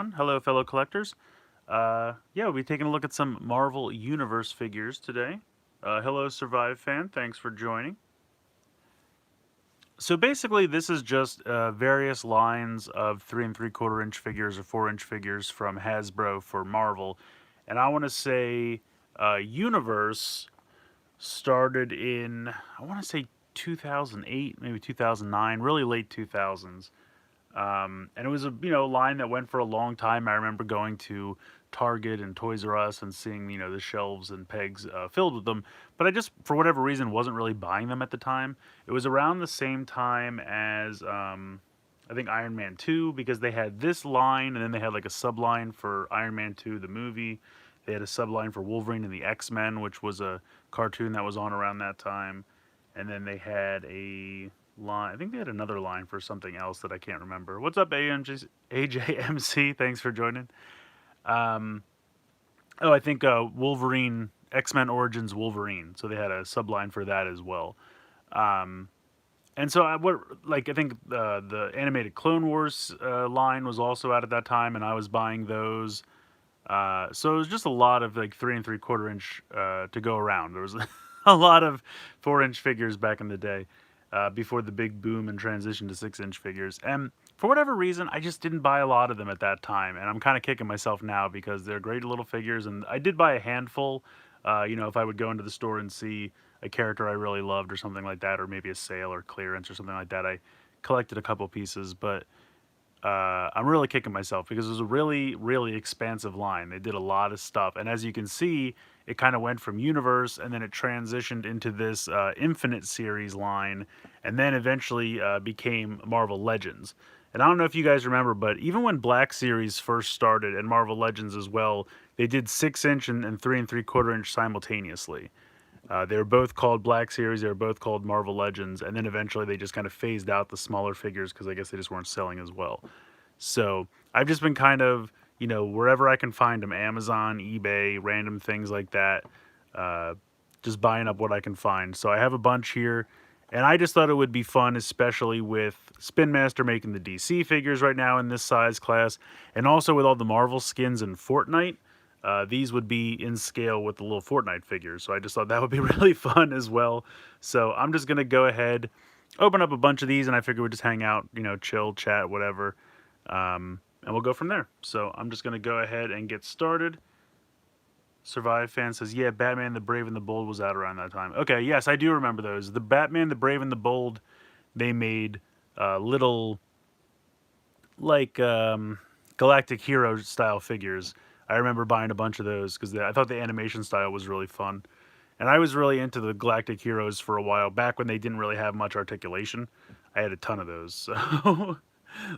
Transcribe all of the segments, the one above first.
Hello, fellow collectors. We'll be taking a look at some Marvel Universe figures today. Hello, Survive fan. Thanks for joining. So basically, this is just various lines of 3 3/4 inch figures or 4 inch figures from Hasbro for Marvel, and I want to say Universe started in I want to say 2008, maybe 2009, really late 2000s. And it was a line that went for a long time. I remember going to Target and Toys R Us and seeing the shelves and pegs filled with them. But I just for whatever reason wasn't really buying them at the time. It was around the same time as I think Iron Man 2 because they had this line and then they had like a subline for Iron Man 2 the movie. They had a subline for Wolverine and the X-Men, which was a cartoon that was on around that time. And then they had a line. I think they had another line for something else that I can't remember. What's up, AJMC? Thanks for joining. Um, I think Wolverine, X-Men Origins Wolverine. So they had a subline for that as well. Um, and so I think the animated Clone Wars line was also out at that time, and I was buying those. So it was just a lot of like 3 3/4 inch to go around. There was a lot of 4 inch figures back in the day before the big boom and transition to 6 inch figures. And for whatever reason, I just didn't buy a lot of them at that time. And I'm kind of kicking myself now because they're great little figures. And I did buy a handful. If I would go into the store and see a character I really loved or something like that, or maybe a sale or clearance or something like that, I collected a couple pieces. But I'm really kicking myself because it was a really, really expansive line. They did a lot of stuff. And as you can see, it kind of went from Universe and then it transitioned into this Infinite series line and then eventually became Marvel Legends. And I don't know if you guys remember, but even when Black Series first started and Marvel Legends as well, they did 6 inch and 3 3/4 inch simultaneously. They were both called Black Series. They were both called Marvel Legends, and then eventually they just kind of phased out the smaller figures because I guess they just weren't selling as well. So I've just been kind of wherever I can find them, Amazon, eBay, random things like that, uh, just buying up what I can find. So I have a bunch here, and I just thought it would be fun, especially with Spin Master making the DC figures right now in this size class, and also with all the Marvel skins in Fortnite. These would be in scale with the little Fortnite figures. So I just thought that would be really fun as well. So I'm just going to go ahead, open up a bunch of these, and I figure we'd just hang out, chill, chat, whatever. And we'll go from there. So I'm just going to go ahead and get started. Survive fan says, yeah, Batman the Brave and the Bold was out around that time. Okay, yes, I do remember those. The Batman the Brave and the Bold, they made little, like, Galactic Hero style figures. I remember buying a bunch of those because I thought the animation style was really fun. And I was really into the Galactic Heroes for a while, back when they didn't really have much articulation. I had a ton of those. So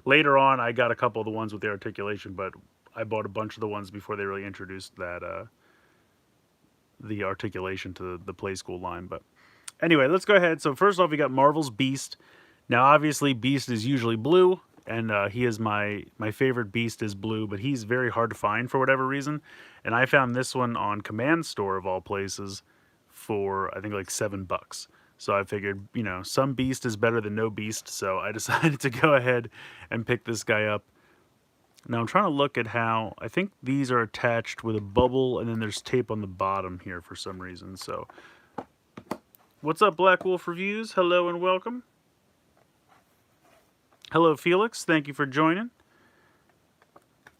later on, I got a couple of the ones with the articulation, but I bought a bunch of the ones before they really introduced that the articulation to the Play School line. But anyway, let's go ahead. So first off, we got Marvel's Beast. Now, obviously, Beast is usually blue, and he is my favorite Beast is blue, but he's very hard to find for whatever reason. And I found this one on Command Store of all places for I think like $7. So I figured, some Beast is better than no Beast. So I decided to go ahead and pick this guy up. Now I'm trying to look at how, I think these are attached with a bubble and then there's tape on the bottom here for some reason. So what's up, Black Wolf Reviews? Hello and welcome. Hello, Felix. Thank you for joining.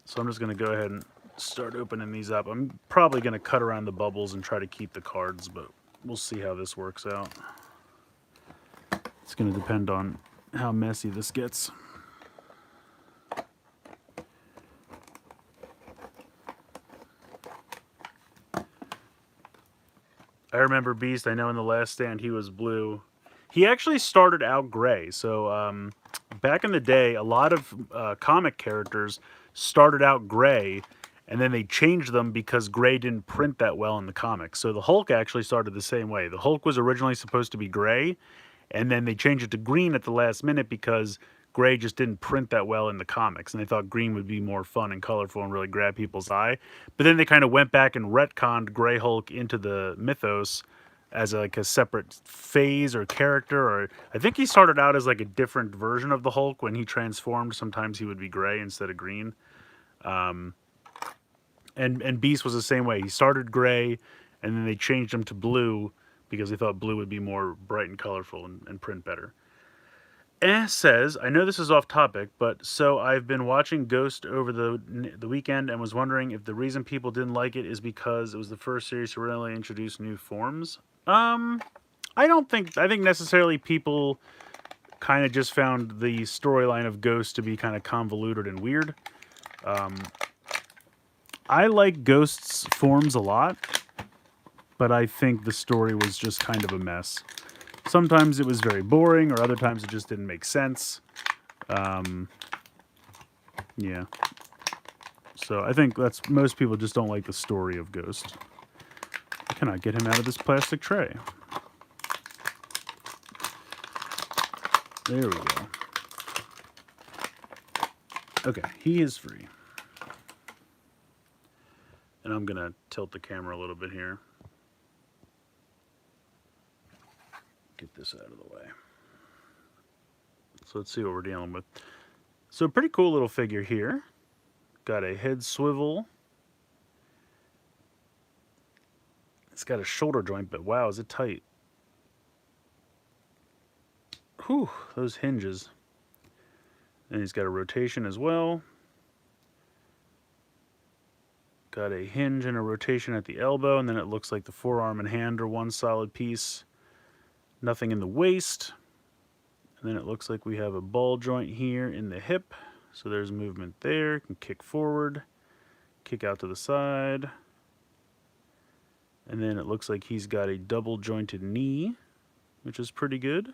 So I'm just going to go ahead and start opening these up. I'm probably going to cut around the bubbles and try to keep the cards, but we'll see how this works out. It's going to depend on how messy this gets. I remember Beast. I know in the last stand he was blue. He actually started out gray. So back in the day, a lot of comic characters started out gray, and then they changed them because gray didn't print that well in the comics. So the Hulk actually started the same way. The Hulk was originally supposed to be gray, and then they changed it to green at the last minute because gray just didn't print that well in the comics, and they thought green would be more fun and colorful and really grab people's eye. But then they kind of went back and retconned Gray Hulk into the mythos as like a separate phase or character, or I think he started out as like a different version of the Hulk when he transformed. Sometimes he would be gray instead of green. And Beast was the same way. He started gray, and then they changed him to blue because they thought blue would be more bright and colorful and print better. Says, I know this is off topic, but so I've been watching Ghost over the weekend and was wondering if the reason people didn't like it is because it was the first series to really introduce new forms. I don't think. I think necessarily people kind of just found the storyline of Ghost to be kind of convoluted and weird. I like Ghost's forms a lot, but I think the story was just kind of a mess. Sometimes it was very boring, or other times it just didn't make sense. Yeah. So I think that's most people just don't like the story of Ghost. I cannot get him out of this plastic tray. There we go. Okay, he is free. And I'm going to tilt the camera a little bit here. Get this out of the way. So let's see what we're dealing with. So pretty cool little figure here. Got a head swivel. It's got a shoulder joint, but wow, is it tight. Whew, those hinges. And he's got a rotation as well. Got a hinge and a rotation at the elbow, and then it looks like the forearm and hand are one solid piece. Nothing in the waist. And then it looks like we have a ball joint here in the hip. So there's movement there. Can kick forward, kick out to the side. And then it looks like he's got a double jointed knee, which is pretty good.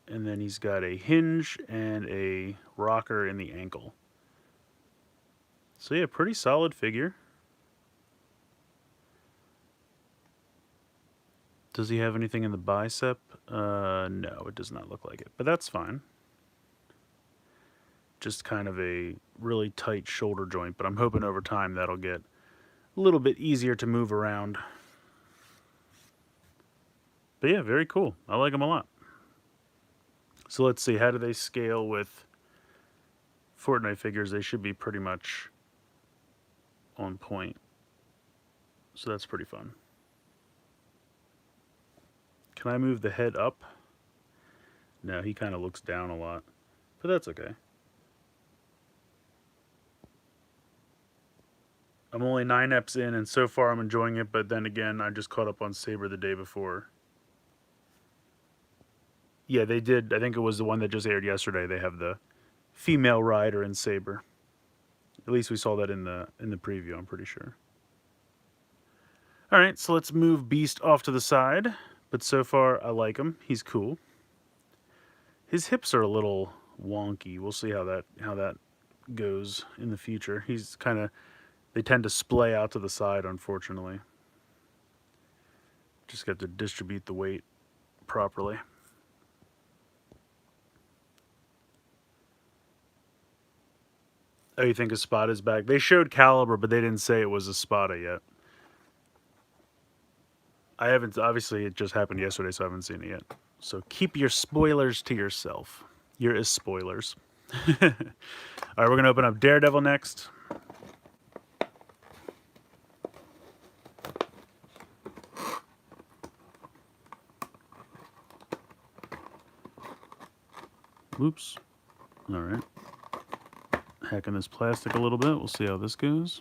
And then he's got a hinge and a rocker in the ankle. So yeah, pretty solid figure. Does he have anything in the bicep? No, it does not look like it, but that's fine. Just kind of a really tight shoulder joint, but I'm hoping over time that'll get a little bit easier to move around. But yeah, very cool. I like them a lot. So let's see, how do they scale with Fortnite figures? They should be pretty much on point. So that's pretty fun. Can I move the head up? No, he kind of looks down a lot, but that's okay. I'm only 9 eps in, and so far I'm enjoying it, but then again, I just caught up on Saber the day before. Yeah, they did. I think it was the one that just aired yesterday. They have the female rider in Saber. At least we saw that in the preview, I'm pretty sure. All right, so let's move Beast off to the side. But so far, I like him. He's cool. His hips are a little wonky. We'll see how that goes in the future. He's kind of, they tend to splay out to the side, unfortunately. Just got to distribute the weight properly. Oh, you think Espada's back? They showed Caliber, but they didn't say it was Espada yet. I haven't, obviously it just happened yesterday, so I haven't seen it yet. So keep your spoilers to yourself. You're is spoilers. All right, we're going to open up Daredevil next. Oops. All right. Hacking this plastic a little bit. We'll see how this goes.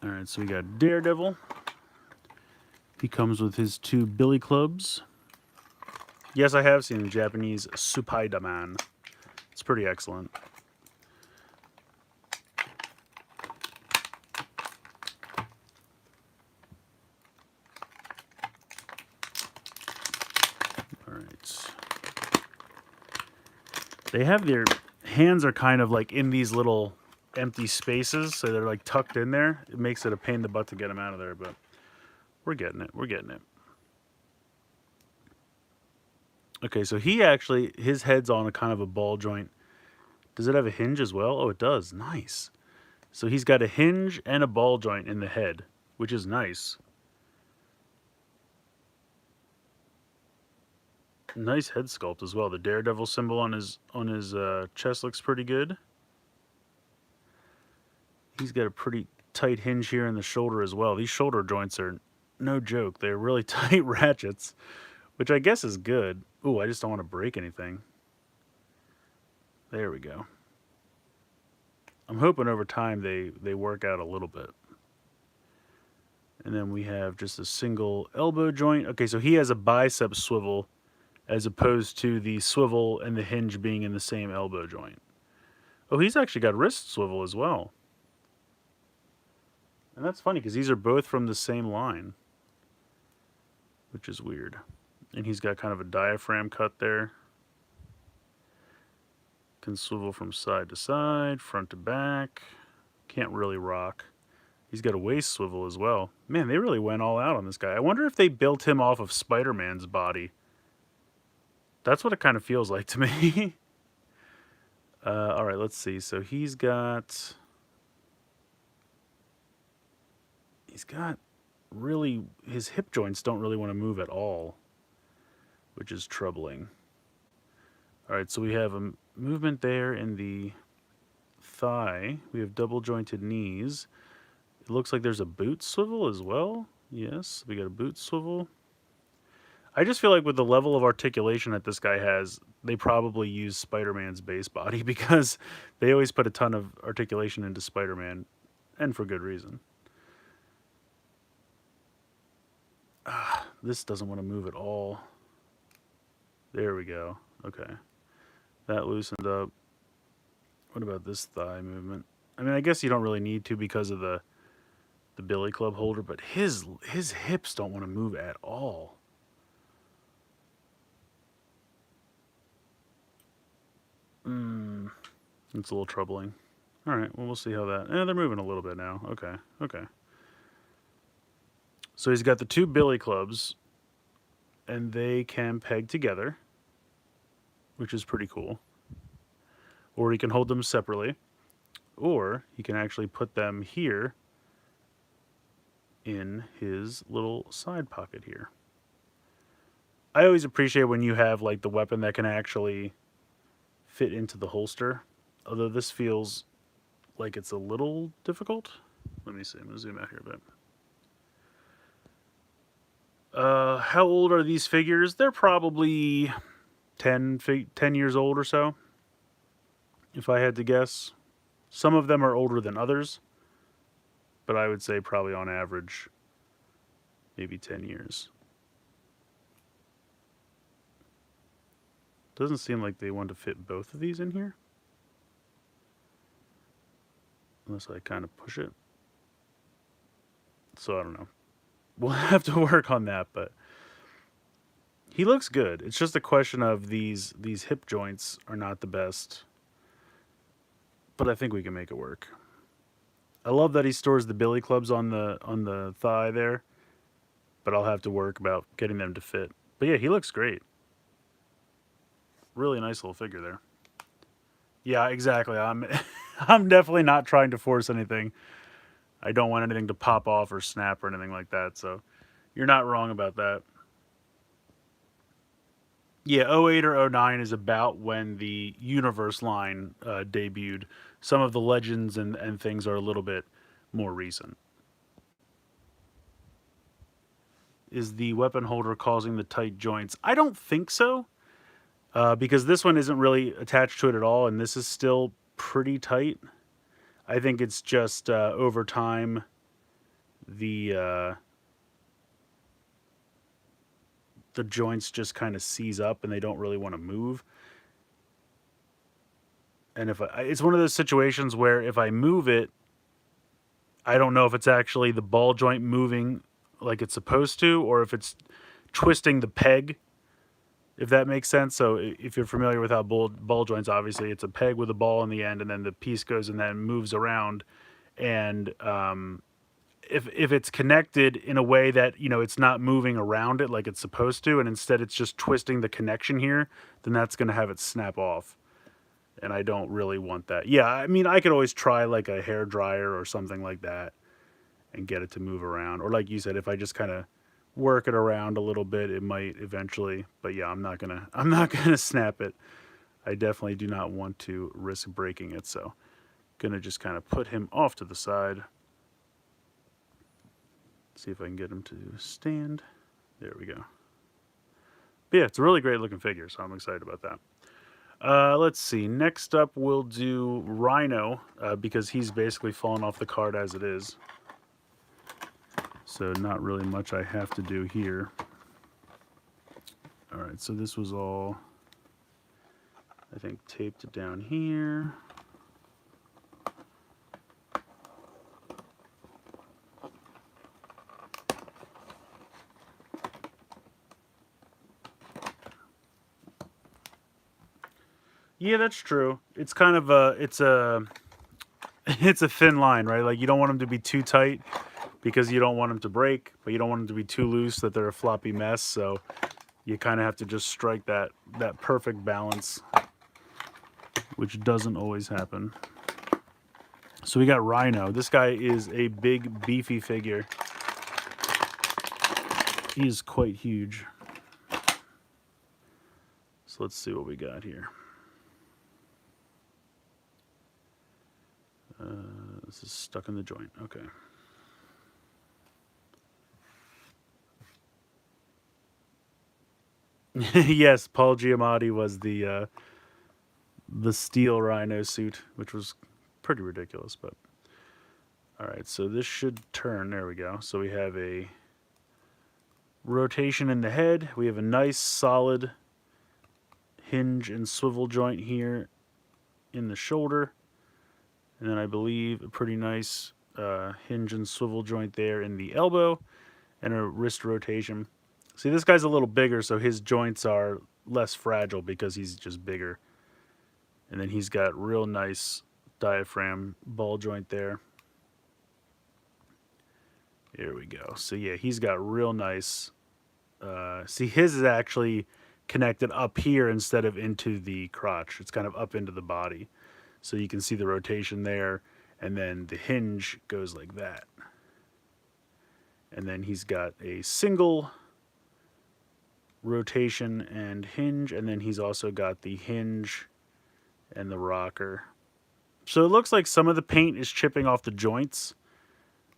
All right, so we got Daredevil. He comes with his 2 billy clubs. Yes, I have seen the Japanese Supaidaman. It's pretty excellent. All right. They have their hands are kind of like in these little empty spaces, so they're like tucked in there. It makes it a pain in the butt to get them out of there, but we're getting it. We're getting it. Okay, so he actually, his head's on a kind of a ball joint. Does it have a hinge as well? Oh, it does. Nice. So he's got a hinge and a ball joint in the head, which is nice. Nice head sculpt as well. The Daredevil symbol on his chest looks pretty good. He's got a pretty tight hinge here in the shoulder as well. These shoulder joints are no joke. They're really tight ratchets, which I guess is good. Ooh, I just don't want to break anything. There we go. I'm hoping over time they work out a little bit. And then we have just a single elbow joint. Okay, so he has a bicep swivel as opposed to the swivel and the hinge being in the same elbow joint. Oh, he's actually got wrist swivel as well. And that's funny because these are both from the same line, which is weird. And he's got kind of a diaphragm cut there. Can swivel from side to side, front to back. Can't really rock. He's got a waist swivel as well. Man, they really went all out on this guy. I wonder if they built him off of Spider-Man's body. That's what it kind of feels like to me. All right, let's see. So he's got really, his hip joints don't really want to move at all, which is troubling. All right, so we have a movement there in the thigh. We have double jointed knees. It looks like there's a boot swivel as well. Yes, we got a boot swivel. I just feel like with the level of articulation that this guy has, they probably use Spider-Man's base body because they always put a ton of articulation into Spider-Man, and for good reason. This doesn't want to move at all. There we go. Okay. That loosened up. What about this thigh movement? I mean, I guess you don't really need to because of the billy club holder, but his hips don't want to move at all. It's a little troubling. All right, well, we'll see how that... they're moving a little bit now. Okay, okay. So he's got the two billy clubs, and they can peg together, which is pretty cool. Or he can hold them separately, or he can actually put them here in his little side pocket here. I always appreciate when you have like the weapon that can actually fit into the holster, although this feels like it's a little difficult. Let me see, I'm gonna zoom out here a bit. How old are these figures? They're probably 10 years old or so, if I had to guess. Some of them are older than others, but I would say probably on average, maybe 10 years. Doesn't seem like they want to fit both of these in here. Unless I kind of push it. So I don't know. We'll have to work on that, but he looks good. It's just a question of these hip joints are not the best. But I think we can make it work. I love that he stores the billy clubs on the thigh there, but I'll have to work about getting them to fit. But yeah, he looks great. Really nice little figure there. Yeah, exactly. I'm definitely not trying to force anything. I don't want anything to pop off or snap or anything like that, so you're not wrong about that. Yeah, '08 or '09 is about when the Universe line debuted. Some of the legends and things are a little bit more recent. Is the weapon holder causing the tight joints? I don't think so, because this one isn't really attached to it at all, and this is still pretty tight. I think it's just over time the joints just kind of seize up and they don't really want to move. And it's one of those situations where if I move it, I don't know if it's actually the ball joint moving like it's supposed to, or if it's twisting the peg, if that makes sense. So if you're familiar with how ball joints, obviously it's a peg with a ball in the end, and then the piece goes and then moves around. And if it's connected in a way that, you know, it's not moving around it like it's supposed to, and instead it's just twisting the connection here, then that's going to have it snap off. And I don't really want that. Yeah, I mean, I could always try like a hair dryer or something like that and get it to move around. Or like you said, if I just kind of work it around a little bit, it might eventually. But yeah, I'm not gonna snap it. I definitely do not want to risk breaking it, so gonna just kind of put him off to the side. See if I can get him to stand. There we go. But yeah, it's a really great looking figure, so I'm excited about that. Let's see. Next up, we'll do Rhino, because he's basically fallen off the card as it is. So not really much I have to do here. All right, so this was all, I think, taped down here. Yeah, that's true. It's kind of it's a thin line, right? Like you don't want them to be too tight because you don't want them to break, but you don't want them to be too loose that they're a floppy mess. So you kind of have to just strike that perfect balance, which doesn't always happen. So we got Rhino. This guy is a big, beefy figure. He is quite huge. So let's see what we got here. This is stuck in the joint. Okay. Yes, Paul Giamatti was the steel Rhino suit, which was pretty ridiculous. But all right, so this should turn. There we go. So we have a rotation in the head. We have a nice solid hinge and swivel joint here in the shoulder. And then I believe a pretty nice hinge and swivel joint there in the elbow and a wrist rotation. See, this guy's a little bigger, so his joints are less fragile because he's just bigger. And then he's got real nice diaphragm ball joint there. There we go. So yeah, he's got real nice. See, his is actually connected up here instead of into the crotch. It's kind of up into the body. So you can see the rotation there, and then the hinge goes like that. And then he's got a single rotation and hinge, and then he's also got the hinge and the rocker. So it looks like some of the paint is chipping off the joints,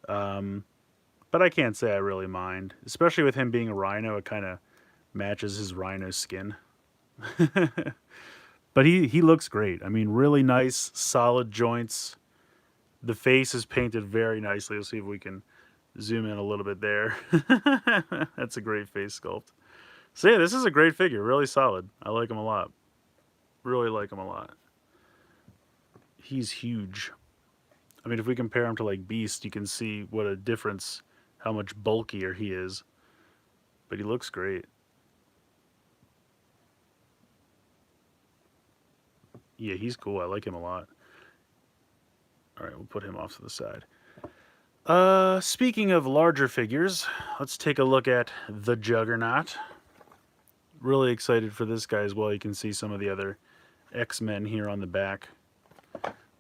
but I can't say I really mind. Especially with him being a Rhino, it kind of matches his Rhino skin. But he looks great. I mean, really nice, solid joints. The face is painted very nicely. Let's see if we can zoom in a little bit there. That's a great face sculpt. So yeah, this is a great figure. Really solid. I like him a lot. Really like him a lot. He's huge. I mean, if we compare him to like Beast, you can see what a difference, how much bulkier he is. But he looks great. Yeah, he's cool. I like him a lot. All right, we'll put him off to the side. Speaking of larger figures, let's take a look at the Juggernaut. Really excited for this guy as well. You can see some of the other X-Men here on the back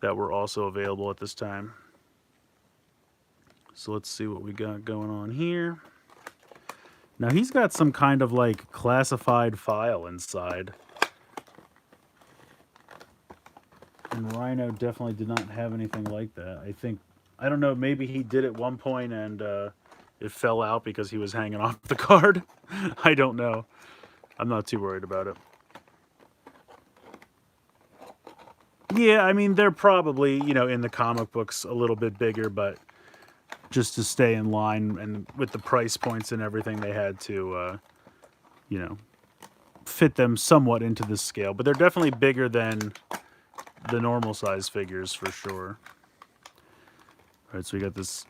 that were also available at this time. So let's see what we got going on here. Now he's got some kind of like classified file inside. And Rhino definitely did not have anything like that. I don't know, maybe he did at one point and it fell out because he was hanging off the card. I don't know. I'm not too worried about it. Yeah, I mean, they're probably, in the comic books a little bit bigger, but just to stay in line and with the price points and everything, they had to, fit them somewhat into this scale. But they're definitely bigger than the normal size figures for sure. All right, so we got this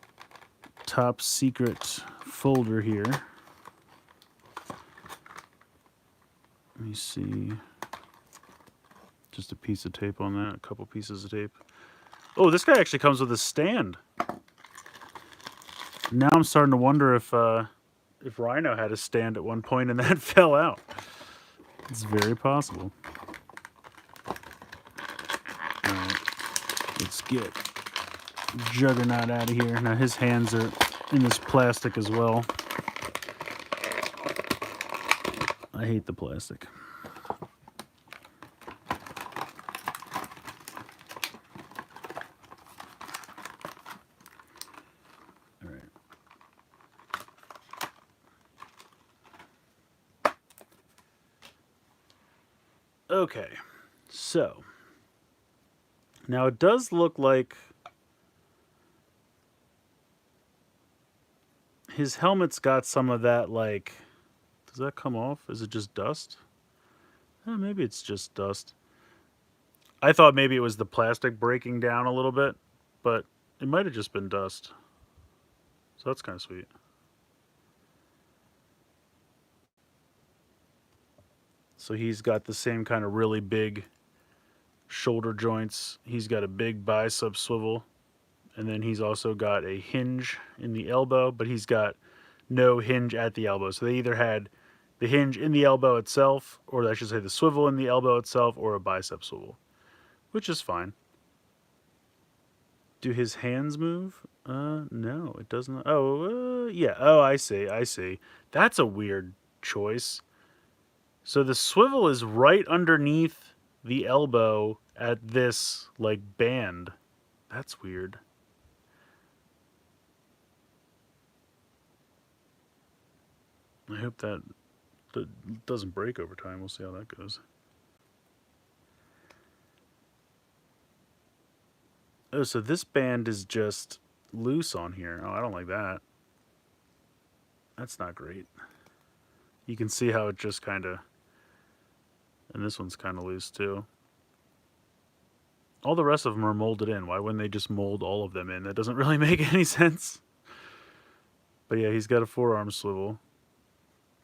top secret folder here. Let me see. Just a piece of tape on that, a couple pieces of tape. Oh, this guy actually comes with a stand. Now I'm starting to wonder if Rhino had a stand at one point and that fell out. It's very possible. Alright, let's get Juggernaut out of here. Now his hands are in this plastic as well. I hate the plastic. All right. Okay, so now it does look like his helmet's got some of that, like, does that come off? Is it just dust? Maybe it's just dust. I thought maybe it was the plastic breaking down a little bit, but it might have just been dust. So that's kind of sweet. So he's got the same kind of really big shoulder joints. He's got a big bicep swivel. And then he's also got a hinge in the elbow, but he's got no hinge at the elbow. So they either had the hinge in the elbow itself, or I should say the swivel in the elbow itself, or a bicep swivel, which is fine. Do his hands move? No, it doesn't. Oh, yeah. Oh, I see. I see. That's a weird choice. So the swivel is right underneath the elbow at this, like, band. That's weird. I hope that doesn't break over time. We'll see how that goes. Oh, so this band is just loose on here. Oh, I don't like that. That's not great. You can see how it just kind of... And this one's kind of loose too. All the rest of them are molded in. Why wouldn't they just mold all of them in? That doesn't really make any sense. But yeah, he's got a forearm swivel.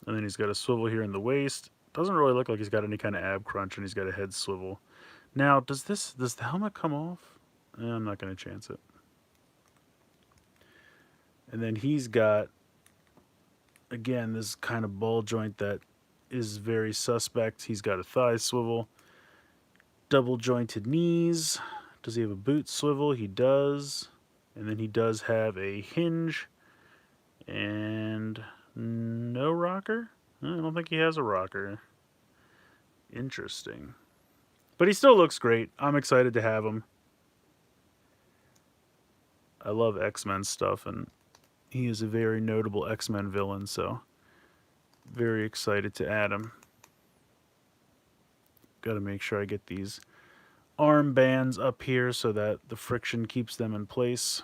And then he's got a swivel here in the waist. Doesn't really look like he's got any kind of ab crunch, and he's got a head swivel. Now, does the helmet come off? I'm not going to chance it. And then he's got, again, this kind of ball joint that is very suspect. He's got a thigh swivel, double jointed knees. Does he have a boot swivel? He does. And then he does have a hinge and no rocker. I don't think he has a rocker. Interesting. But he still looks great. I'm excited to have him. I love X-Men stuff, and he is a very notable X-Men villain, so very excited to add him. Got to make sure I get these arm bands up here so that the friction keeps them in place.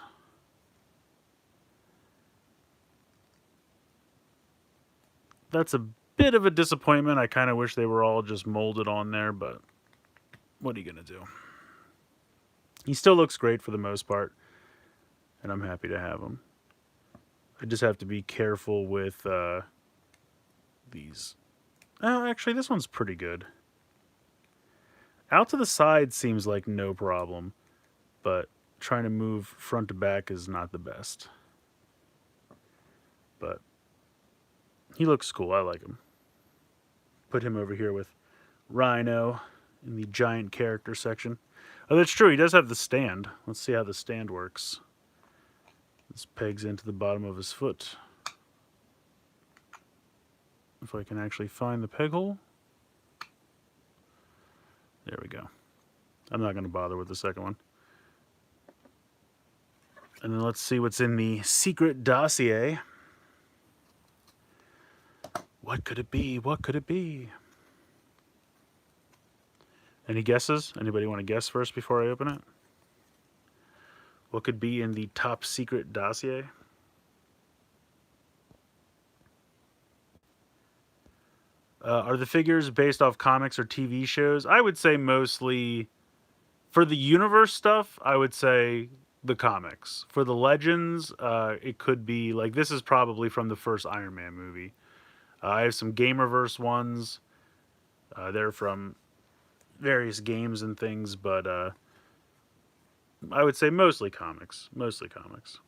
That's a bit of a disappointment. I kind of wish they were all just molded on there, but what are you going to do? He still looks great for the most part, and I'm happy to have him. I just have to be careful with these. Oh, actually, this one's pretty good. Out to the side seems like no problem, but trying to move front to back is not the best. But he looks cool. I like him. Put him over here with Rhino in the giant character section. Oh, that's true. He does have the stand. Let's see how the stand works. This pegs into the bottom of his foot. If I can actually find the peg hole. There we go. I'm not going to bother with the second one. And then let's see what's in the secret dossier. What could it be? What could it be? Any guesses? Anybody want to guess first before I open it? What could be in the top secret dossier? Are the figures based off comics or TV shows? I would say mostly, for the universe stuff, I would say the comics. For the legends, it could be, like, this is probably from the first Iron Man movie. I have some Gamerverse ones. They're from various games and things, but I would say mostly comics. Mostly comics.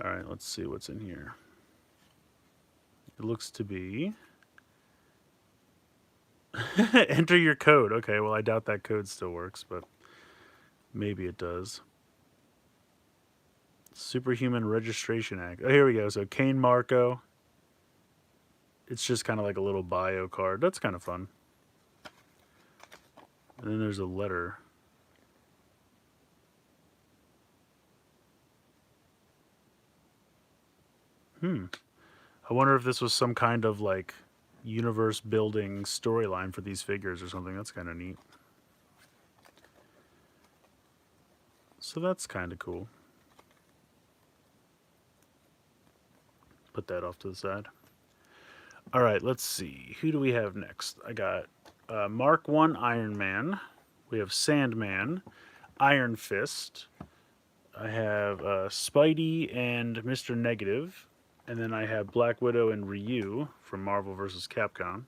All right, let's see what's in here. It looks to be... Enter your code. Okay, well, I doubt that code still works, but maybe it does. Superhuman Registration Act. Oh, here we go. So Kane Marco. It's just kind of like a little bio card. That's kind of fun. And then there's a letter. I wonder if this was some kind of like universe building storyline for these figures or something. That's kind of neat. So that's kind of cool. Put that off to the side. All right, let's see. Who do we have next? I got Mark 1 Iron Man. We have Sandman, Iron Fist. I have Spidey and Mr. Negative. And then I have Black Widow and Ryu from Marvel vs. Capcom.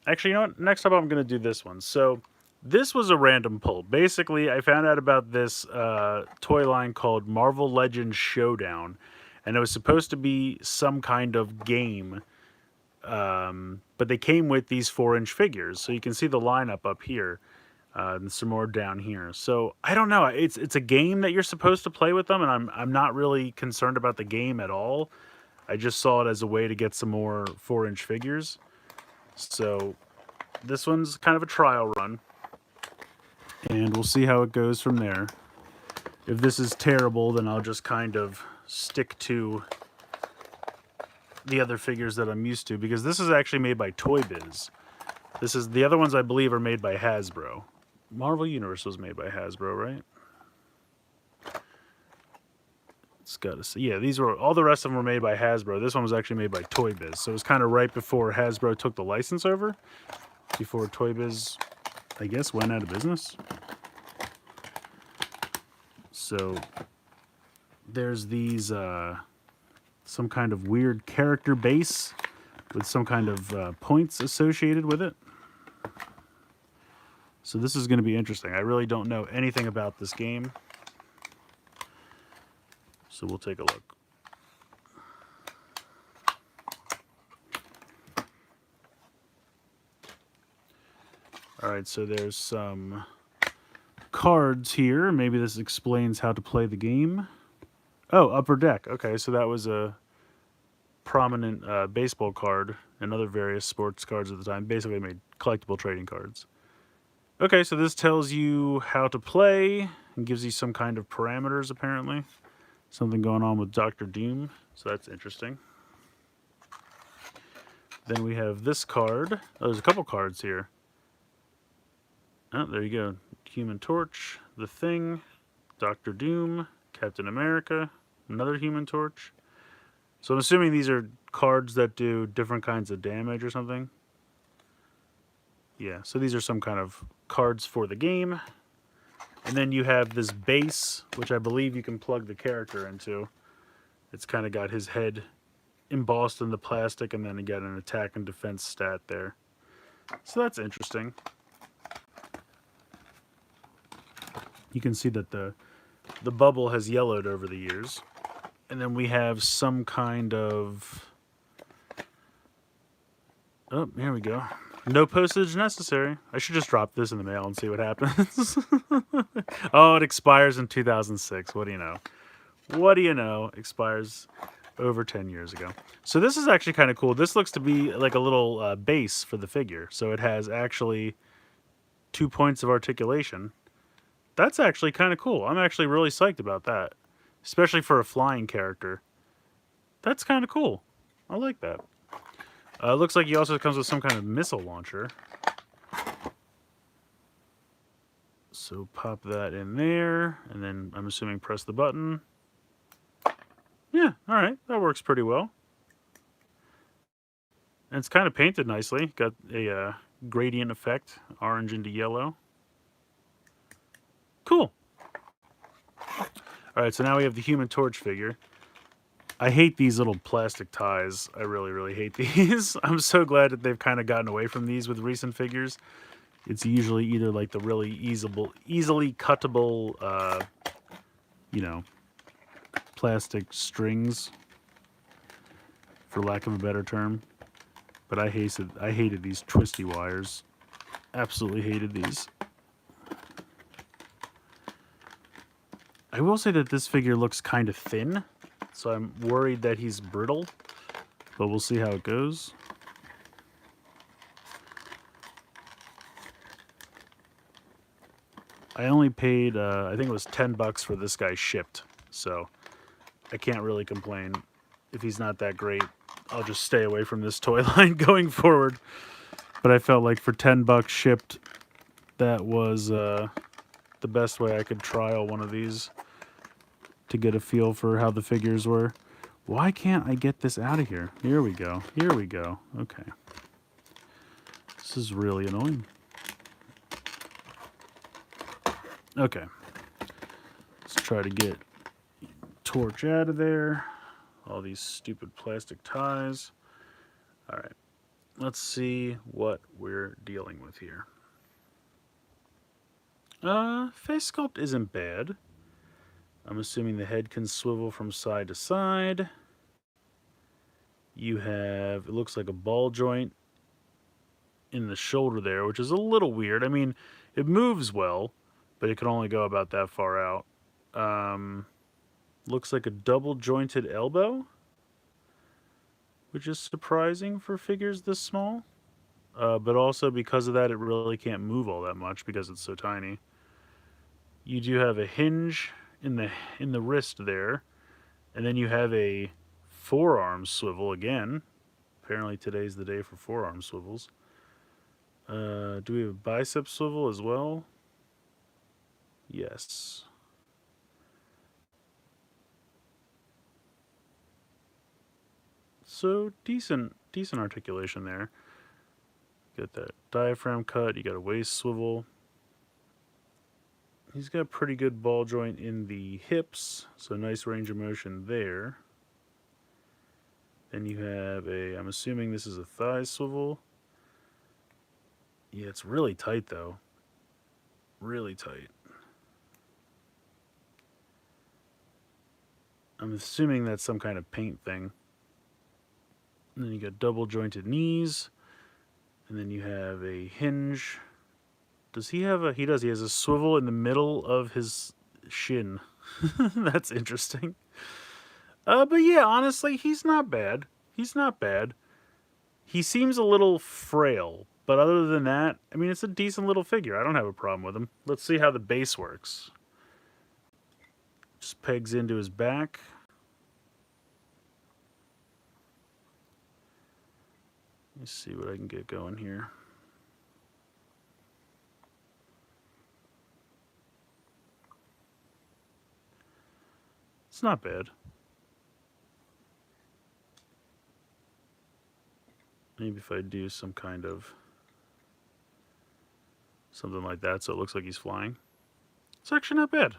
Actually, you know what? Next up, I'm going to do this one. So, this was a random pull. Basically, I found out about this toy line called Marvel Legends Showdown. And it was supposed to be some kind of game. But they came with these 4-inch figures. So, you can see the lineup up here. And some more down here. So I don't know. It's a game that you're supposed to play with them, and I'm not really concerned about the game at all. I just saw it as a way to get some more 4-inch figures. So this one's kind of a trial run, and we'll see how it goes from there. If this is terrible, then I'll just kind of stick to the other figures that I'm used to, because this is actually made by Toy Biz. The other ones I believe are made by Hasbro. Marvel Universe was made by Hasbro, right? It's got to see. Yeah, all the rest of them were made by Hasbro. This one was actually made by Toy Biz. So it was kind of right before Hasbro took the license over. Before Toy Biz, I guess, went out of business. So there's these, some kind of weird character base with some kind of points associated with it. So this is going to be interesting. I really don't know anything about this game. So we'll take a look. All right, so there's some cards here. Maybe this explains how to play the game. Oh, Upper Deck. Okay, so that was a prominent baseball card and other various sports cards at the time. Basically made collectible trading cards. Okay, so this tells you how to play and gives you some kind of parameters, apparently. Something going on with Dr. Doom, so that's interesting. Then we have this card. Oh, there's a couple cards here. Oh, there you go. Human Torch, The Thing, Dr. Doom, Captain America, another Human Torch. So I'm assuming these are cards that do different kinds of damage or something. Yeah, so these are some kind of cards for the game. And then you have this base, which I believe you can plug the character into. It's kind of got his head embossed in the plastic, and then you got an attack and defense stat there. So that's interesting. You can see that the bubble has yellowed over the years. And then we have some kind of... Oh, here we go. No postage necessary. I should just drop this in the mail and see what happens. Oh, it expires in 2006. What do you know? What do you know? Expires over 10 years ago. So this is actually kind of cool. This looks to be like a little base for the figure. So it has actually 2 points of articulation. That's actually kind of cool. I'm actually really psyched about that. Especially for a flying character. That's kind of cool. I like that. Looks like he also comes with some kind of missile launcher. So pop that in there, and then I'm assuming press the button. Yeah, alright, that works pretty well. And it's kind of painted nicely. Got a gradient effect, orange into yellow. Cool. Alright, so now we have the Human Torch figure. I hate these little plastic ties. I really, really hate these. I'm so glad that they've kind of gotten away from these with recent figures. It's usually either like the really easily cuttable, you know, plastic strings, for lack of a better term. But I hated these twisty wires. Absolutely hated these. I will say that this figure looks kind of thin, so I'm worried that he's brittle, but we'll see how it goes. I only paid, I think it was $10 for this guy shipped, so I can't really complain. If he's not that great, I'll just stay away from this toy line going forward. But I felt like for $10 shipped, that was the best way I could trial one of these to get a feel for how the figures were. Why can't I get this out of here? Here we go. Here we go. Okay. This is really annoying. Okay. Let's try to get Torch out of there. All these stupid plastic ties. All right. Let's see what we're dealing with here. Face sculpt isn't bad. I'm assuming the head can swivel from side to side. You have, it looks like a ball joint in the shoulder there, which is a little weird. I mean, it moves well, but it can only go about that far out. Looks like a double jointed elbow, which is surprising for figures this small. But also because of that, it really can't move all that much because it's so tiny. You do have a hinge in the wrist there, and then you have a forearm swivel again. Apparently today's the day for forearm swivels. Do we have a bicep swivel as well? Yes. So decent articulation there. Got that diaphragm cut, you got a waist swivel. He's got a pretty good ball joint in the hips, so nice range of motion there. Then you have a, I'm assuming this is a thigh swivel. Yeah, it's really tight though. Really tight. I'm assuming that's some kind of paint thing. And then you got double jointed knees. And then you have a hinge. Does he have a, he does, he has a swivel in the middle of his shin. That's interesting. But yeah, honestly, he's not bad. He's not bad. He seems a little frail, but other than that, I mean, it's a decent little figure. I don't have a problem with him. Let's see how the base works. Just pegs into his back. Let me see what I can get going here. It's not bad. Maybe if I do some kind of something like that so it looks like he's flying. It's actually not bad.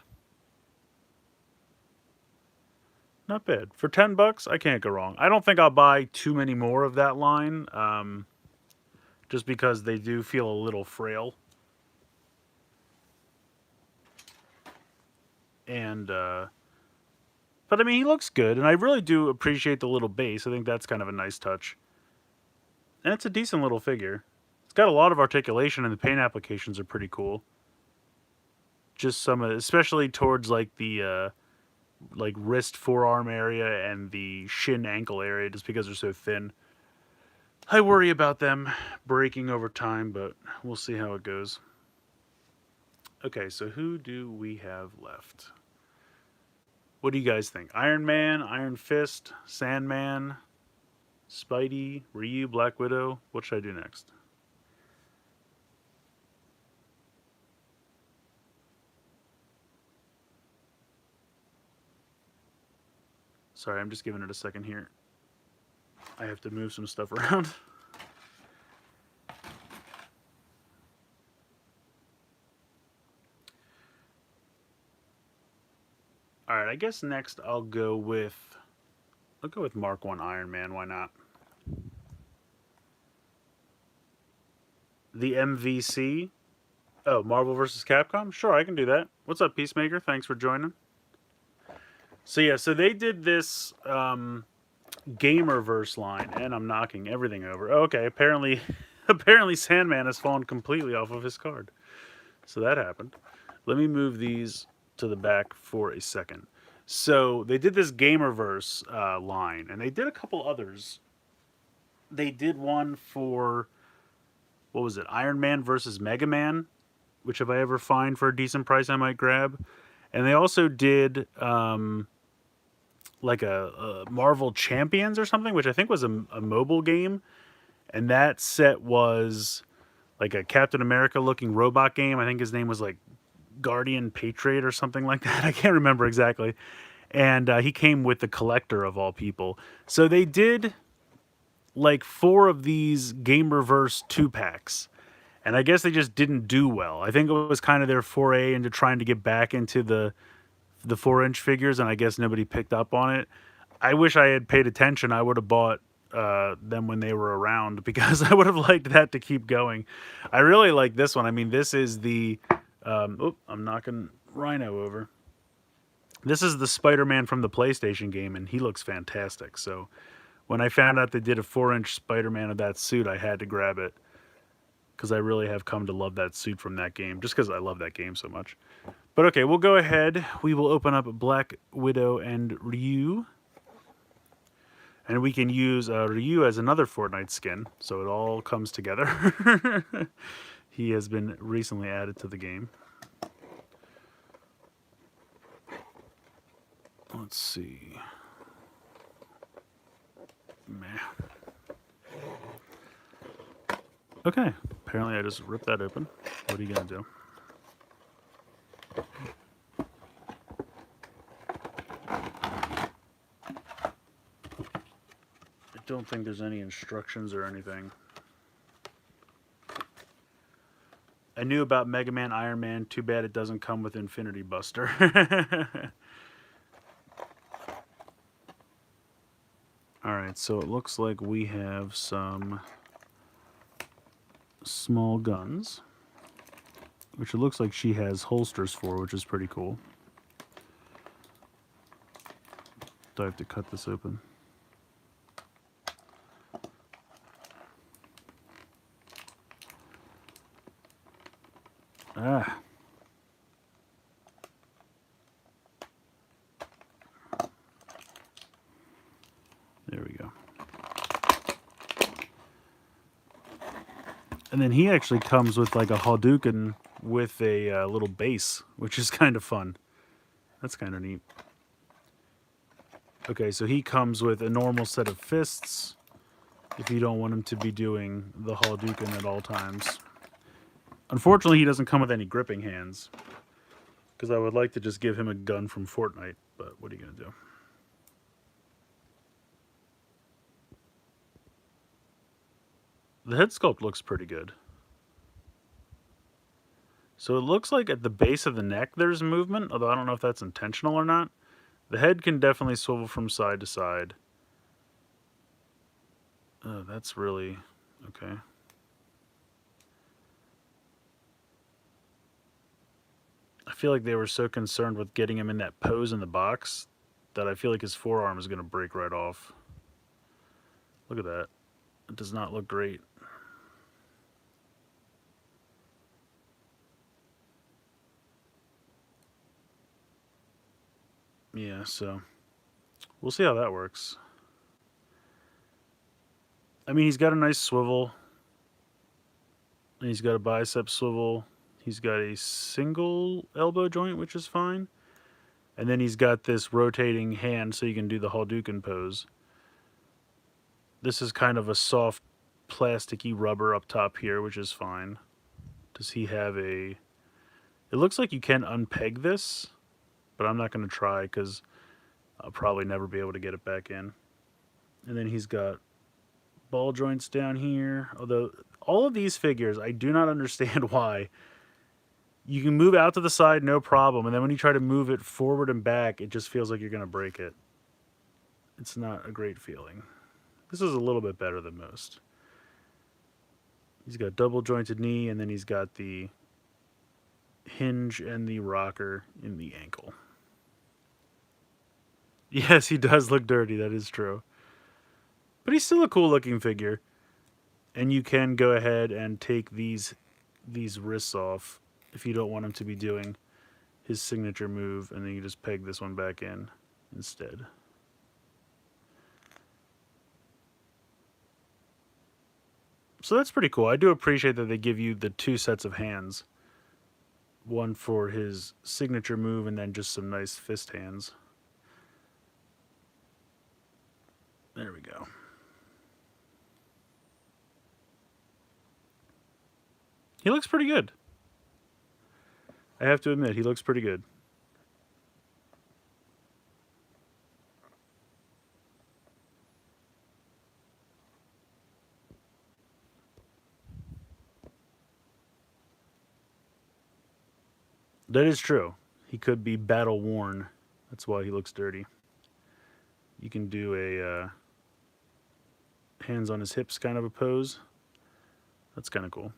Not bad. For $10, I can't go wrong. I don't think I'll buy too many more of that line, just because they do feel a little frail. And, but I mean, he looks good, and I really do appreciate the little base. I think that's kind of a nice touch. And it's a decent little figure. It's got a lot of articulation, and the paint applications are pretty cool. Just some, especially towards like the like wrist, forearm area, and the shin, ankle area, just because they're so thin. I worry about them breaking over time, but we'll see how it goes. Okay, so who do we have left? What do you guys think? Iron Man, Iron Fist, Sandman, Spidey, Ryu, Black Widow? What should I do next? Sorry, I'm just giving it a second here. I have to move some stuff around. Alright, I guess next I'll go with Mark 1 Iron Man, why not? The MVC? Oh, Marvel vs. Capcom? Sure, I can do that. What's up, Peacemaker? Thanks for joining. So yeah, so they did this Gamerverse line, and I'm knocking everything over. Okay, apparently Sandman has fallen completely off of his card. So that happened. Let me move these to the back for a second. So they did this Gamerverse line, and they did a couple others. They did one for, what was it, Iron Man versus Mega Man, which if I ever find for a decent price, I might grab. And they also did like a Marvel Champions or something, which I think was a mobile game. And that set was like a Captain America looking robot game. I think his name was like Guardian Patriot or something like that. I can't remember exactly. And he came with the collector of all people. So they did like 4 of these Gamerverse 2-packs. And I guess they just didn't do well. I think it was kind of their foray into trying to get back into the 4-inch figures, and I guess nobody picked up on it. I wish I had paid attention. I would have bought them when they were around because I would have liked that to keep going. I really like this one. I mean, this is the... I'm knocking Rhino over. This is the Spider-Man from the PlayStation game, and he looks fantastic. So when I found out they did a 4-inch Spider-Man of that suit, I had to grab it because I really have come to love that suit from that game, just because I love that game so much. But okay, we'll go ahead. We will open up Black Widow and Ryu. And we can use Ryu as another Fortnite skin, so it all comes together. He has been recently added to the game. Let's see. Meh. Okay, apparently I just ripped that open. What are you going to do? I don't think there's any instructions or anything. I knew about Mega Man, Iron Man. Too bad it doesn't come with Infinity Buster. Alright, so it looks like we have some small guns, which it looks like she has holsters for, which is pretty cool. Do I have to cut this open? Ah. There we go. And then he actually comes with like a Hadouken with a little base, which is kind of fun. That's kind of neat. Okay, so he comes with a normal set of fists if you don't want him to be doing the Hadouken at all times. Unfortunately, he doesn't come with any gripping hands, because I would like to just give him a gun from Fortnite, but what are you going to do? The head sculpt looks pretty good. So it looks like at the base of the neck there's movement, although I don't know if that's intentional or not. The head can definitely swivel from side to side. Oh, that's really... okay. I feel like they were so concerned with getting him in that pose in the box that I feel like his forearm is going to break right off. Look at that. It does not look great. Yeah, so we'll see how that works. I mean, he's got a nice swivel. And he's got a bicep swivel. He's got a single elbow joint, which is fine. And then he's got this rotating hand so you can do the Hadouken pose. This is kind of a soft plasticky rubber up top here, which is fine. Does he have a... It looks like you can unpeg this, but I'm not going to try because I'll probably never be able to get it back in. And then he's got ball joints down here. Although all of these figures, I do not understand why. You can move out to the side, no problem. And then when you try to move it forward and back, it just feels like you're going to break it. It's not a great feeling. This is a little bit better than most. He's got double jointed knee, and then he's got the hinge and the rocker in the ankle. Yes, he does look dirty. That is true. But he's still a cool looking figure. And you can go ahead and take these wrists off if you don't want him to be doing his signature move, and then you just peg this one back in instead. So that's pretty cool. I do appreciate that they give you the 2 sets of hands. One for his signature move and then just some nice fist hands. There we go. He looks pretty good. I have to admit, he looks pretty good. That is true. He could be battle worn. That's why he looks dirty. You can do a hands on his hips kind of a pose. That's kind of cool.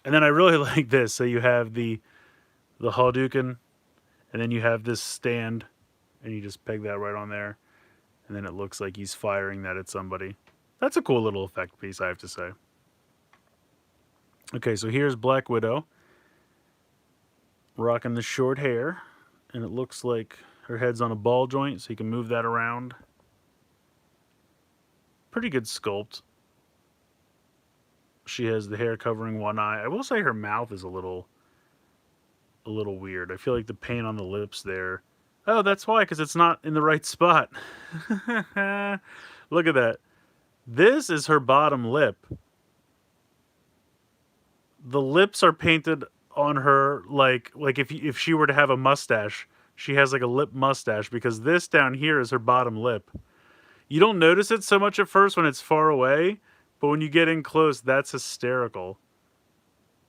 And then I really like this. So you have the Hadouken, and then you have this stand, and you just peg that right on there, and then it looks like he's firing that at somebody. That's a cool little effect piece, I have to say. Okay, so here's Black Widow, rocking the short hair, and it looks like her head's on a ball joint, so you can move that around. Pretty good sculpt. She has the hair covering one eye. I will say her mouth is a little weird. I feel like the paint on the lips there. Oh, that's why, because it's not in the right spot. Look at that. This is her bottom lip. The lips are painted on her like if she were to have a mustache, she has like a lip mustache, because this down here is her bottom lip. You don't notice it so much at first when it's far away, but when you get in close, that's hysterical.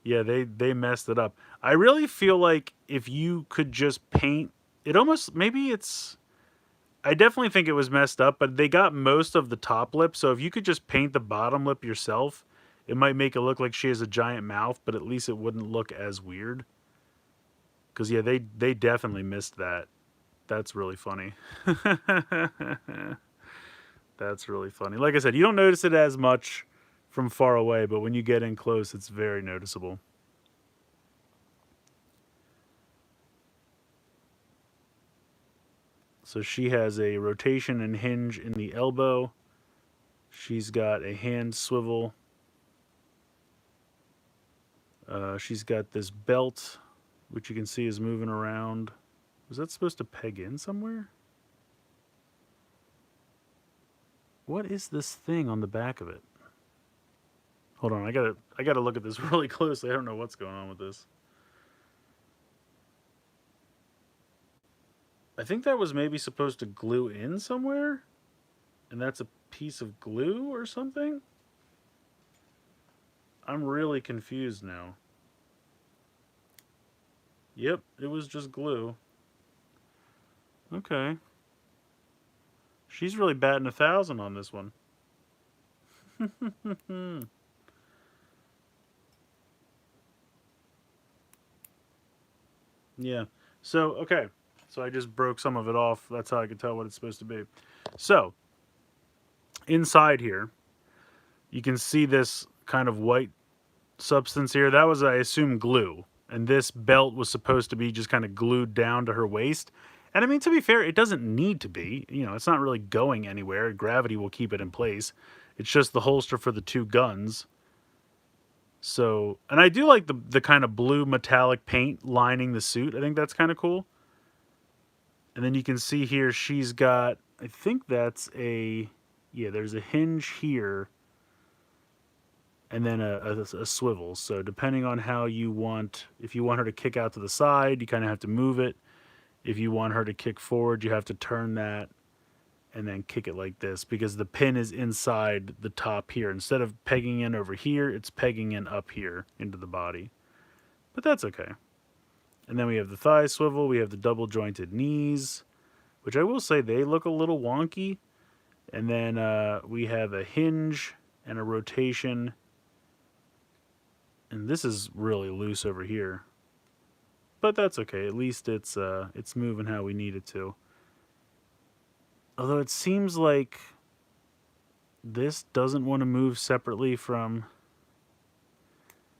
Yeah, they messed it up. I really feel like if you could just paint it, almost maybe it's. I definitely think it was messed up, but they got most of the top lip. So if you could just paint the bottom lip yourself, it might make it look like she has a giant mouth, but at least it wouldn't look as weird. Because yeah, they definitely missed that. That's really funny. That's really funny. Like I said, you don't notice it as much from far away, but when you get in close, it's very noticeable. So she has a rotation and hinge in the elbow. She's got a hand swivel. She's got this belt, which you can see is moving around. Was that supposed to peg in somewhere? What is this thing on the back of it? Hold on, I gotta look at this really closely. I don't know what's going on with this. I think that was maybe supposed to glue in somewhere, and that's a piece of glue or something. I'm really confused now. Yep, it was just glue. Okay. She's really batting 1,000 on this one. Yeah. So, okay. So I just broke some of it off. That's how I could tell what it's supposed to be. So, inside here, you can see this kind of white substance here. That was, I assume, glue. And this belt was supposed to be just kind of glued down to her waist. And I mean, to be fair, it doesn't need to be. You know, it's not really going anywhere. Gravity will keep it in place. It's just the holster for the 2 guns. So, and I do like the kind of blue metallic paint lining the suit. I think that's kind of cool. And then you can see here she's got, I think that's a, yeah, there's a hinge here and then a swivel. So depending on how you want, if you want her to kick out to the side, you kind of have to move it. If you want her to kick forward, you have to turn that and then kick it like this, because the pin is inside the top here. Instead of pegging in over here, it's pegging in up here into the body. But that's okay. And then we have the thigh swivel. We have the double jointed knees, which I will say they look a little wonky. And then we have a hinge and a rotation. And this is really loose over here. But that's okay. At least it's moving how we need it to. Although it seems like this doesn't want to move separately from...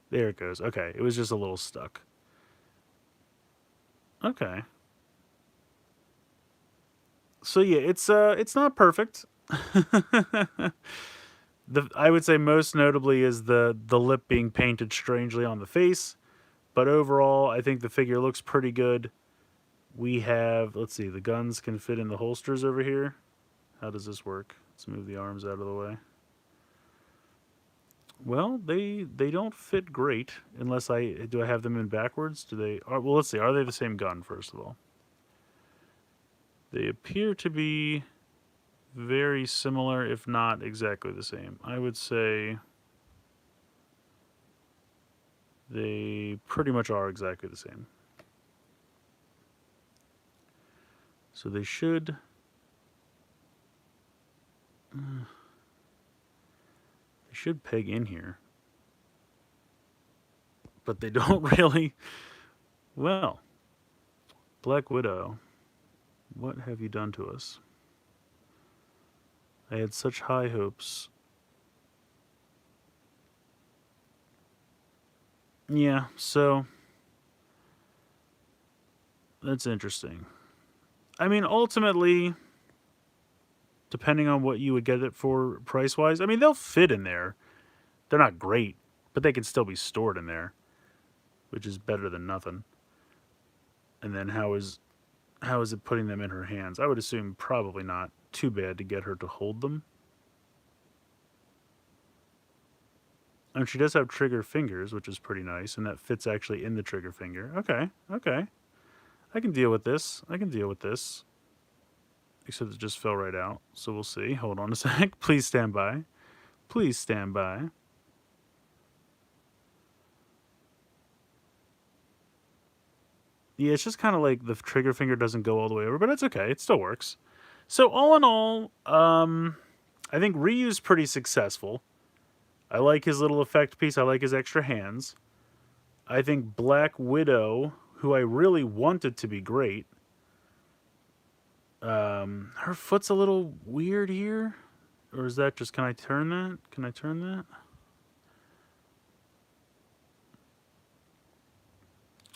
There it goes. Okay, it was just a little stuck. Okay. So yeah, it's not perfect. I would say most notably is the lip being painted strangely on the face, but overall I think the figure looks pretty good. We have, let's see, the guns can fit in the holsters over here. How does this work? Let's move the arms out of the way. Well, they don't fit great unless I have them in backwards? Do they? Well, let's see. Are they the same gun first of all? They appear to be very similar, if not exactly the same. I would say they pretty much are exactly the same. So they should. They should peg in here, but they don't really. Well, Black Widow, what have you done to us? I had such high hopes. Yeah, so that's interesting. I mean, ultimately, depending on what you would get it for price wise, I mean, they'll fit in there. They're not great, but they can still be stored in there, which is better than nothing. And then how is it putting them in her hands? I would assume probably not too bad to get her to hold them. And she does have trigger fingers, which is pretty nice, and that fits actually in the trigger finger. Okay, okay. I can deal with this. I can deal with this. Except it just fell right out. So we'll see. Hold on a sec. Please stand by. Please stand by. Yeah, it's just kind of like the trigger finger doesn't go all the way over, but it's okay. It still works. So all in all, I think Ryu's pretty successful. I like his little effect piece. I like his extra hands. I think Black Widow, who I really wanted to be great, her foot's a little weird here. Or is that just, can I turn that? Can I turn that?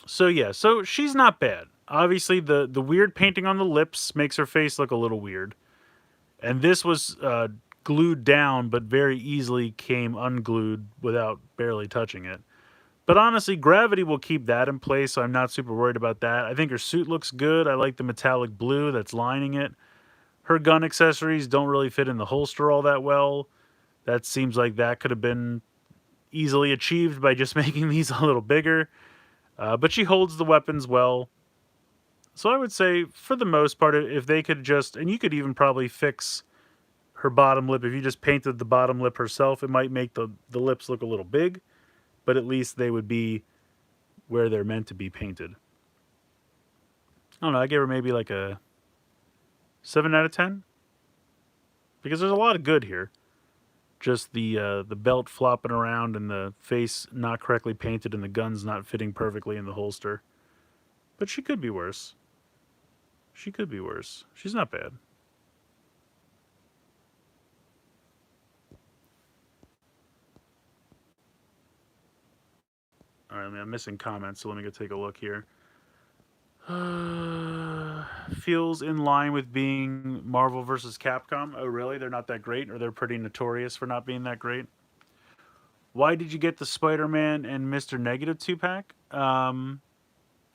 So yeah, so she's not bad. Obviously, the weird painting on the lips makes her face look a little weird. And this was glued down, but very easily came unglued without barely touching it. But honestly, gravity will keep that in place, so I'm not super worried about that. I think her suit looks good. I like the metallic blue that's lining it. Her gun accessories don't really fit in the holster all that well. That seems like that could have been easily achieved by just making these a little bigger. But she holds the weapons well. So I would say, for the most part, if they could just, and you could even probably fix her bottom lip. If you just painted the bottom lip herself, it might make the lips look a little big, but at least they would be where they're meant to be painted. I don't know, I gave her maybe like a 7 out of 10. Because there's a lot of good here. Just the belt flopping around and the face not correctly painted and the guns not fitting perfectly in the holster. But she could be worse. She could be worse. She's not bad. All right, I'm missing comments, so let me go take a look here. Feels in line with being Marvel versus Capcom. Oh, really? They're not that great, or they're pretty notorious for not being that great? Why did you get the Spider-Man and Mr. Negative 2-pack? I don't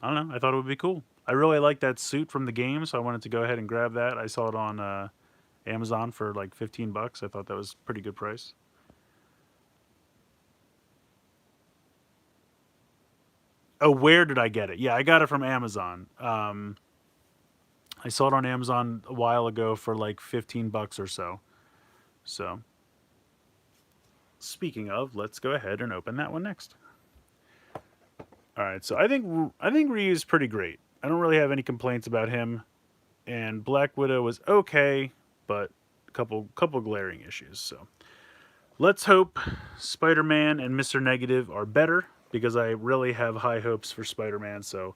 know. I thought it would be cool. I really like that suit from the game, so I wanted to go ahead and grab that. I saw it on Amazon for like $15. I thought that was a pretty good price. Oh, where did I get it? Yeah, I got it from Amazon. I saw it on Amazon a while ago for like $15 or so. So, speaking of, let's go ahead and open that one next. All right, so I think Ryu's pretty great. I don't really have any complaints about him, and Black Widow was okay, but a couple glaring issues. So, let's hope Spider-Man and Mr. Negative are better because I really have high hopes for Spider-Man. So,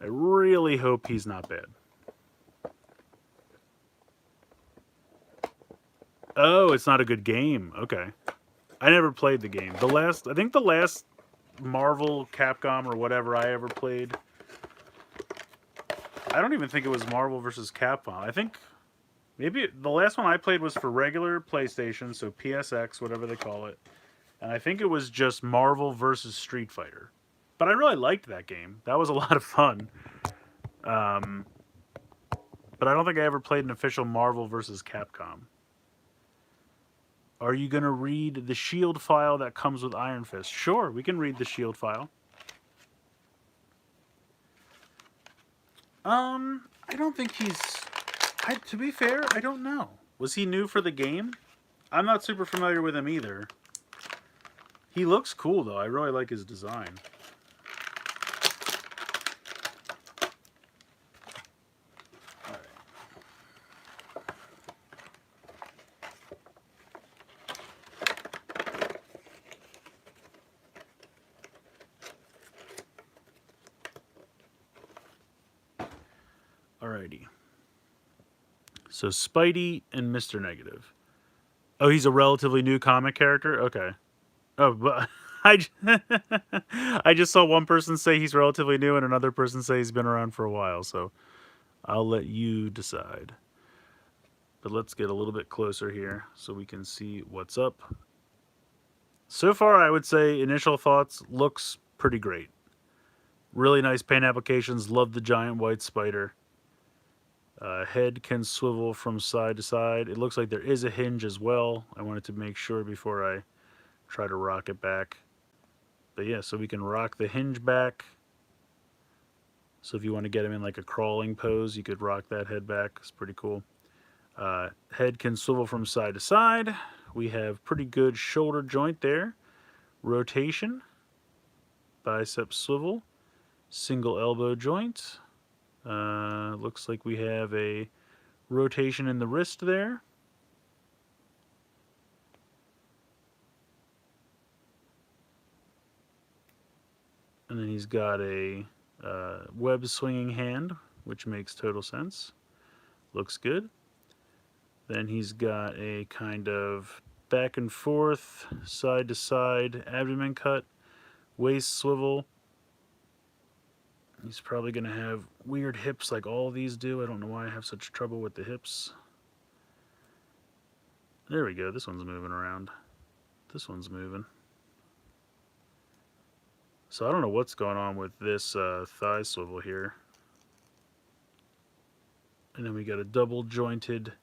I really hope he's not bad. Oh, it's not a good game. Okay. I never played the game. I think the last Marvel, Capcom, or whatever I ever played I don't even think it was Marvel versus Capcom. I think maybe the last one I played was for regular PlayStation, so PSX, whatever they call it. And I think it was just Marvel versus Street Fighter. But I really liked that game. That was a lot of fun. Um, but I don't think I ever played an official Marvel versus Capcom. Are you going to read the shield file that comes with Iron Fist? Sure, we can read the shield file. I don't think he's. To be fair, I don't know. Was he new for the game? I'm not super familiar with him either. He looks cool though. I really like his design. Alrighty. So Spidey and Mr. Negative. Oh, he's a relatively new comic character? Okay. Oh, but I just saw one person say he's relatively new and another person say he's been around for a while, so I'll let you decide. But let's get a little bit closer here so we can see what's up. So far, I would say initial thoughts, looks pretty great. Really nice paint applications. Love the giant white spider. Head can swivel from side to side. It looks like there is a hinge as well. I wanted to make sure before I try to rock it back. But yeah, so we can rock the hinge back. So if you want to get him in like a crawling pose, you could rock that head back. It's pretty cool. Head can swivel from side to side. We have pretty good shoulder joint there. Rotation. Bicep swivel. Single elbow joint. Looks like we have a rotation in the wrist there. And then he's got a web swinging hand, which makes total sense. Looks good. Then he's got a kind of back and forth, side to side abdomen cut, waist swivel. He's probably going to have weird hips like all these do. I don't know why I have such trouble with the hips. There we go. This one's moving around. This one's moving. So I don't know what's going on with this thigh swivel here. And then we got a double jointed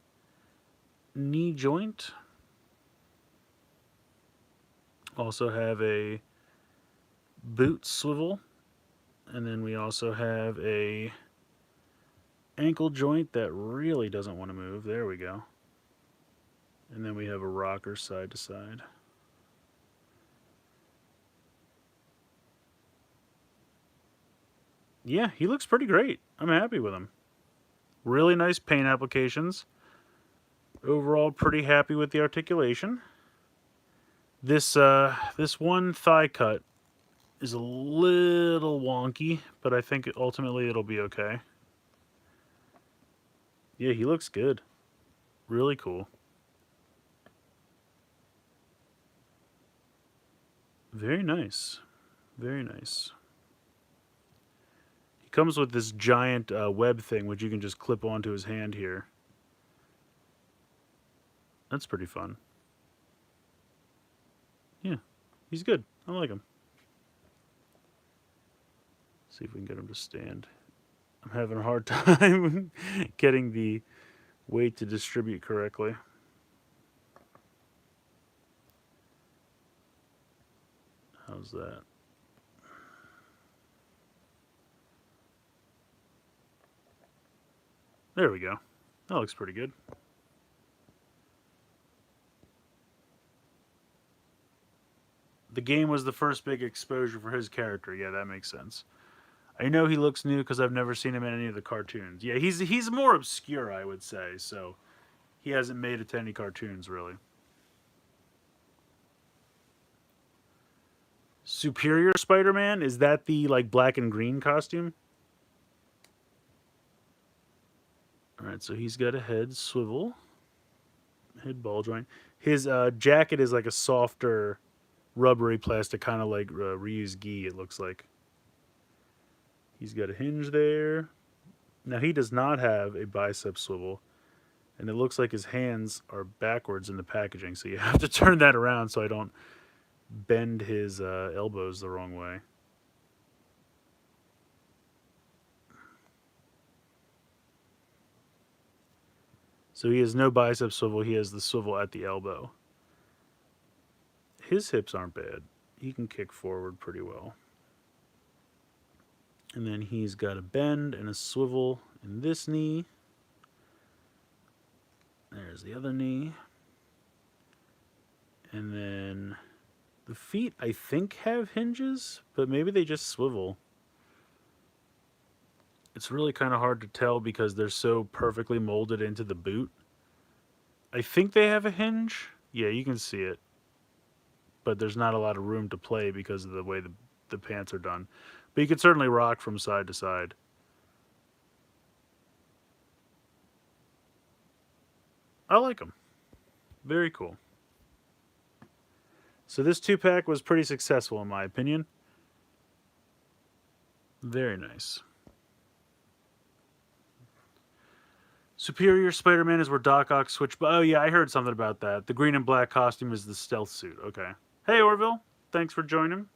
knee joint. Also have a boot swivel. And then we also have a ankle joint that really doesn't want to move. There we go. And then we have a rocker side to side. Yeah, he looks pretty great. I'm happy with him. Really nice paint applications. Overall, pretty happy with the articulation. This one thigh cut is a little wonky, but I think ultimately it'll be okay. Yeah, he looks good. Really cool. Very nice. Very nice. He comes with this giant web thing, which you can just clip onto his hand here. That's pretty fun. Yeah, he's good. I like him. See if we can get him to stand. I'm having a hard time getting the weight to distribute correctly. How's that? There we go. That looks pretty good. The game was the first big exposure for his character. Yeah, that makes sense. I know he looks new because I've never seen him in any of the cartoons. Yeah, he's more obscure, I would say. So he hasn't made it to any cartoons really. Superior Spider-Man, is that the like black and green costume? All right, so he's got a head swivel, head ball joint. His jacket is like a softer, rubbery plastic, kind of like reused gi. It looks like. He's got a hinge there. Now, he does not have a bicep swivel, and it looks like his hands are backwards in the packaging, so you have to turn that around so I don't bend his elbows the wrong way. So he has no bicep swivel, he has the swivel at the elbow. His hips aren't bad. He can kick forward pretty well. And then he's got a bend and a swivel in this knee. There's the other knee. And then the feet, I think, have hinges, but maybe they just swivel. It's really kind of hard to tell because they're so perfectly molded into the boot. I think they have a hinge. Yeah, you can see it. But there's not a lot of room to play because of the way the pants are done. But you can certainly rock from side to side. I like them. Very cool. So this 2-pack was pretty successful in my opinion. Very nice. Superior Spider-Man is where Doc Ock switched. Oh yeah, I heard something about that. The green and black costume is the stealth suit. Okay. Hey Orville, thanks for joining.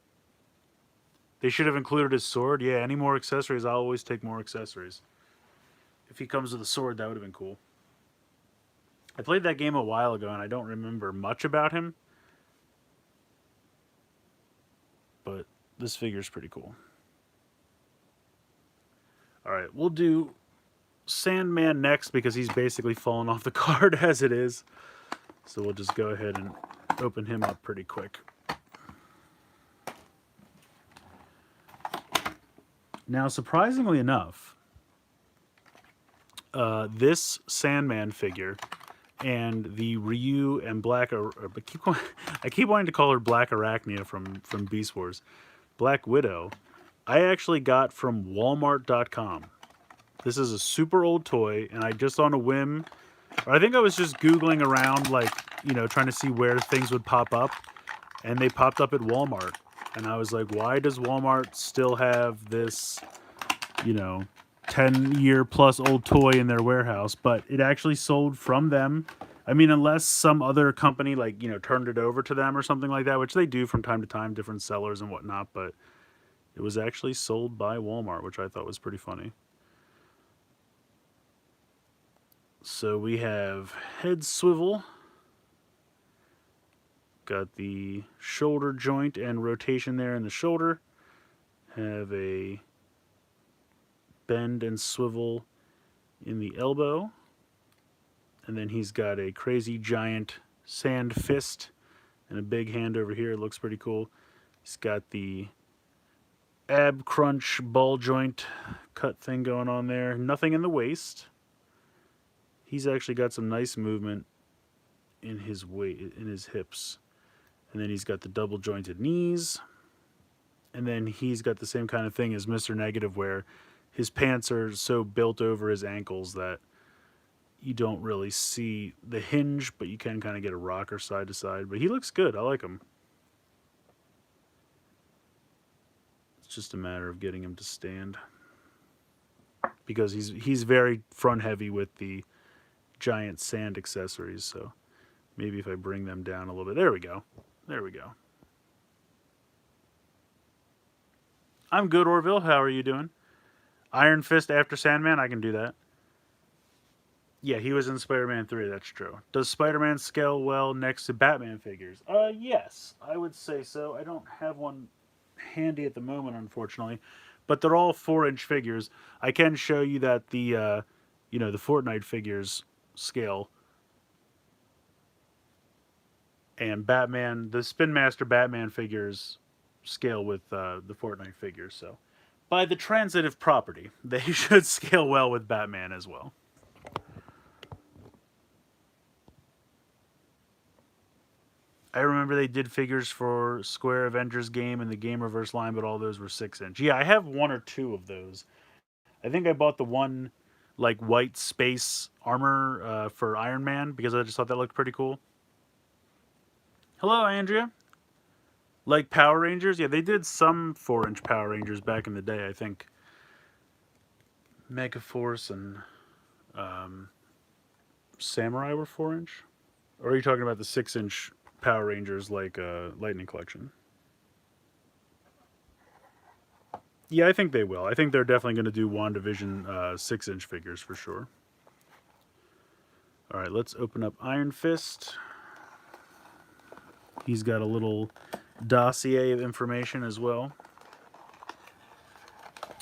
They should have included his sword. Yeah, any more accessories? I'll always take more accessories. If he comes with a sword, that would have been cool. I played that game a while ago and I don't remember much about him. But this figure's pretty cool. Alright, we'll do Sandman next because he's basically fallen off the card as it is. So we'll just go ahead and open him up pretty quick. Now, surprisingly enough, this Sandman figure and the Ryu and Black... I keep wanting to call her Black Arachnia from Beast Wars. Black Widow, I actually got from Walmart.com. This is a super old toy, and I just on a whim... Or I think I was just Googling around, like, you know, trying to see where things would pop up. And they popped up at Walmart. And I was like, why does Walmart still have this, you know, 10-year plus old toy in their warehouse? But it actually sold from them. I mean, unless some other company, like, you know, turned it over to them or something like that, which they do from time to time, different sellers and whatnot. But it was actually sold by Walmart, which I thought was pretty funny. So we have head swivel. Got the shoulder joint and rotation there in the shoulder. Have a bend and swivel in the elbow. And then he's got a crazy giant sand fist and a big hand over here. It looks pretty cool. He's got the ab crunch ball joint cut thing going on there. Nothing in the waist. He's actually got some nice movement in his hips. And then he's got the double jointed knees. And then he's got the same kind of thing as Mr. Negative, where his pants are so built over his ankles that you don't really see the hinge, but you can kind of get a rocker side to side. But he looks good. I like him. It's just a matter of getting him to stand. Because he's very front heavy with the giant sand accessories. So maybe if I bring them down a little bit. There we go. There we go. I'm good, Orville. How are you doing? Iron Fist after Sandman? I can do that. Yeah, he was in Spider-Man 3, that's true. Does Spider-Man scale well next to Batman figures? Yes, I would say so. I don't have one handy at the moment, unfortunately. But they're all 4-inch figures. I can show you that the, the Fortnite figures scale. And Batman, the Spin Master Batman figures scale with the Fortnite figures. So, by the transitive property, they should scale well with Batman as well. I remember they did figures for Square Avengers game and the Game Reverse line, but all those were 6-inch. Yeah, I have one or two of those. I think I bought the one, like, white space armor for Iron Man because I just thought that looked pretty cool. Hello, Andrea. Like Power Rangers? Yeah, they did some 4-inch Power Rangers back in the day, I think. Megaforce and Samurai were 4-inch? Or are you talking about the 6-inch Power Rangers like Lightning Collection? Yeah, I think they will. I think they're definitely going to do WandaVision 6-inch figures for sure. All right, let's open up Iron Fist. He's got a little dossier of information as well.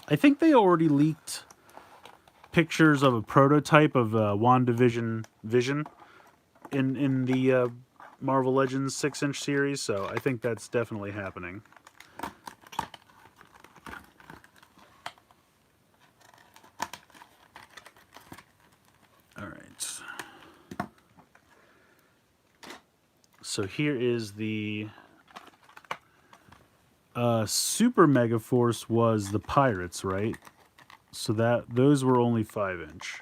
I think they already leaked pictures of a prototype of WandaVision Vision in the Marvel Legends 6-inch series, so I think that's definitely happening. All right. So here is the Super Megaforce was the Pirates, right? So those were only 5-inch.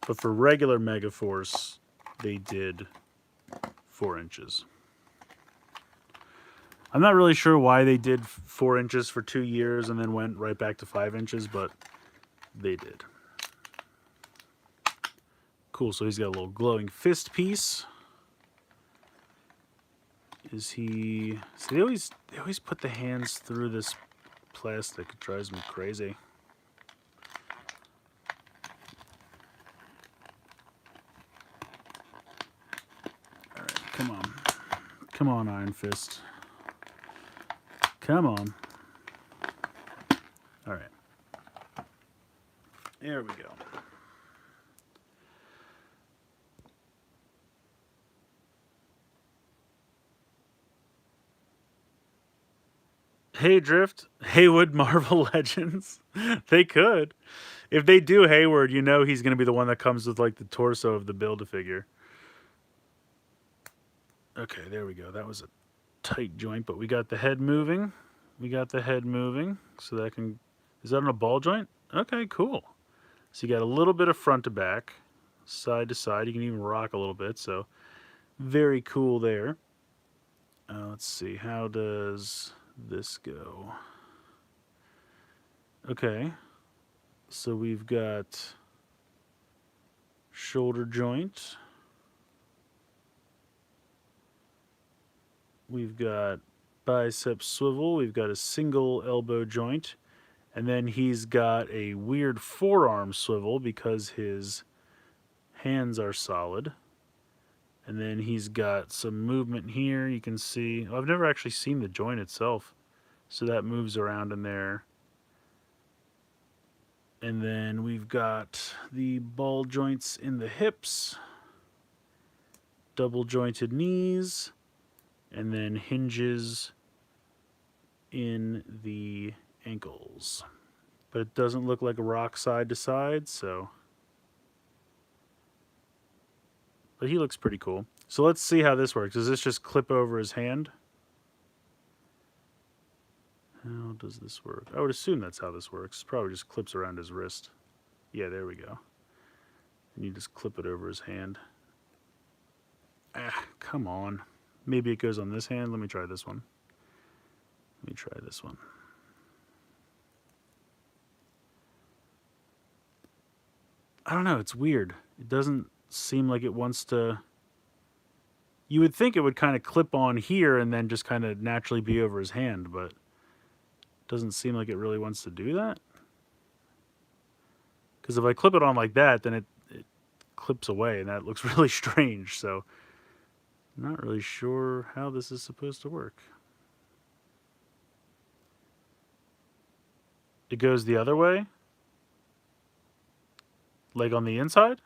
But for regular Megaforce, they did 4 inches. I'm not really sure why they did 4 inches for 2 years and then went right back to 5 inches, but they did. Cool, so he's got a little glowing fist piece. Is he... So they always put the hands through this plastic. It drives me crazy. Alright, come on. Come on, Iron Fist. Come on. Alright. There we go. Hey Drift, Haywood Marvel Legends. They could. If they do Hayward, you know he's going to be the one that comes with like the torso of the Build-A-Figure. Okay, there we go. That was a tight joint, but we got the head moving. We got the head moving, so that can... Is that on a ball joint? Okay, cool. So you got a little bit of front to back, side to side. You can even rock a little bit, so very cool there. Let's see, how does this go? Okay, so we've got shoulder joint. We've got bicep swivel. We've got a single elbow joint. And then he's got a weird forearm swivel because his hands are solid. And then he's got some movement here. You can see, I've never actually seen the joint itself. So that moves around in there. And then we've got the ball joints in the hips. Double jointed knees. And then hinges in the ankles. But it doesn't look like a rock side to side, so... But he looks pretty cool. So let's see how this works. Does this just clip over his hand? How does this work? I would assume that's how this works. It probably just clips around his wrist. Yeah, there we go. And you just clip it over his hand. Ah, come on. Maybe it goes on this hand. Let me try this one. Let me try this one. I don't know. It's weird. It doesn't seem like it wants to... You would think it would kind of clip on here and then just kind of naturally be over his hand, but it doesn't seem like it really wants to do that. Because if I clip it on like that, then it clips away, and that looks really strange. So I'm not really sure how this is supposed to work. It goes the other way? Like on the inside?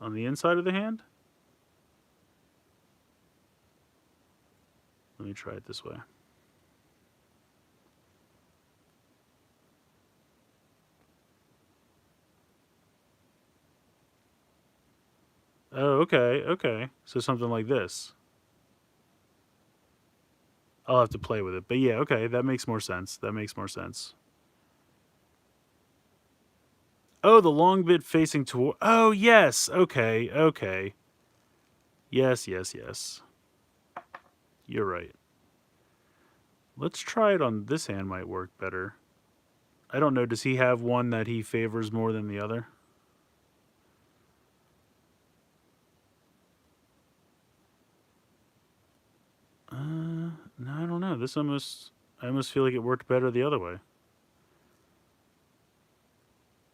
On the inside of the hand? Let me try it this way. Oh, okay, okay. So something like this. I'll have to play with it. But yeah, okay, that makes more sense. That makes more sense. Oh, the long bit facing toward... Oh, yes. Okay, okay. Yes, yes, yes. You're right. Let's try it on this hand, might work better. I don't know. Does he have one that he favors more than the other? No, I don't know. This almost, I almost feel like it worked better the other way.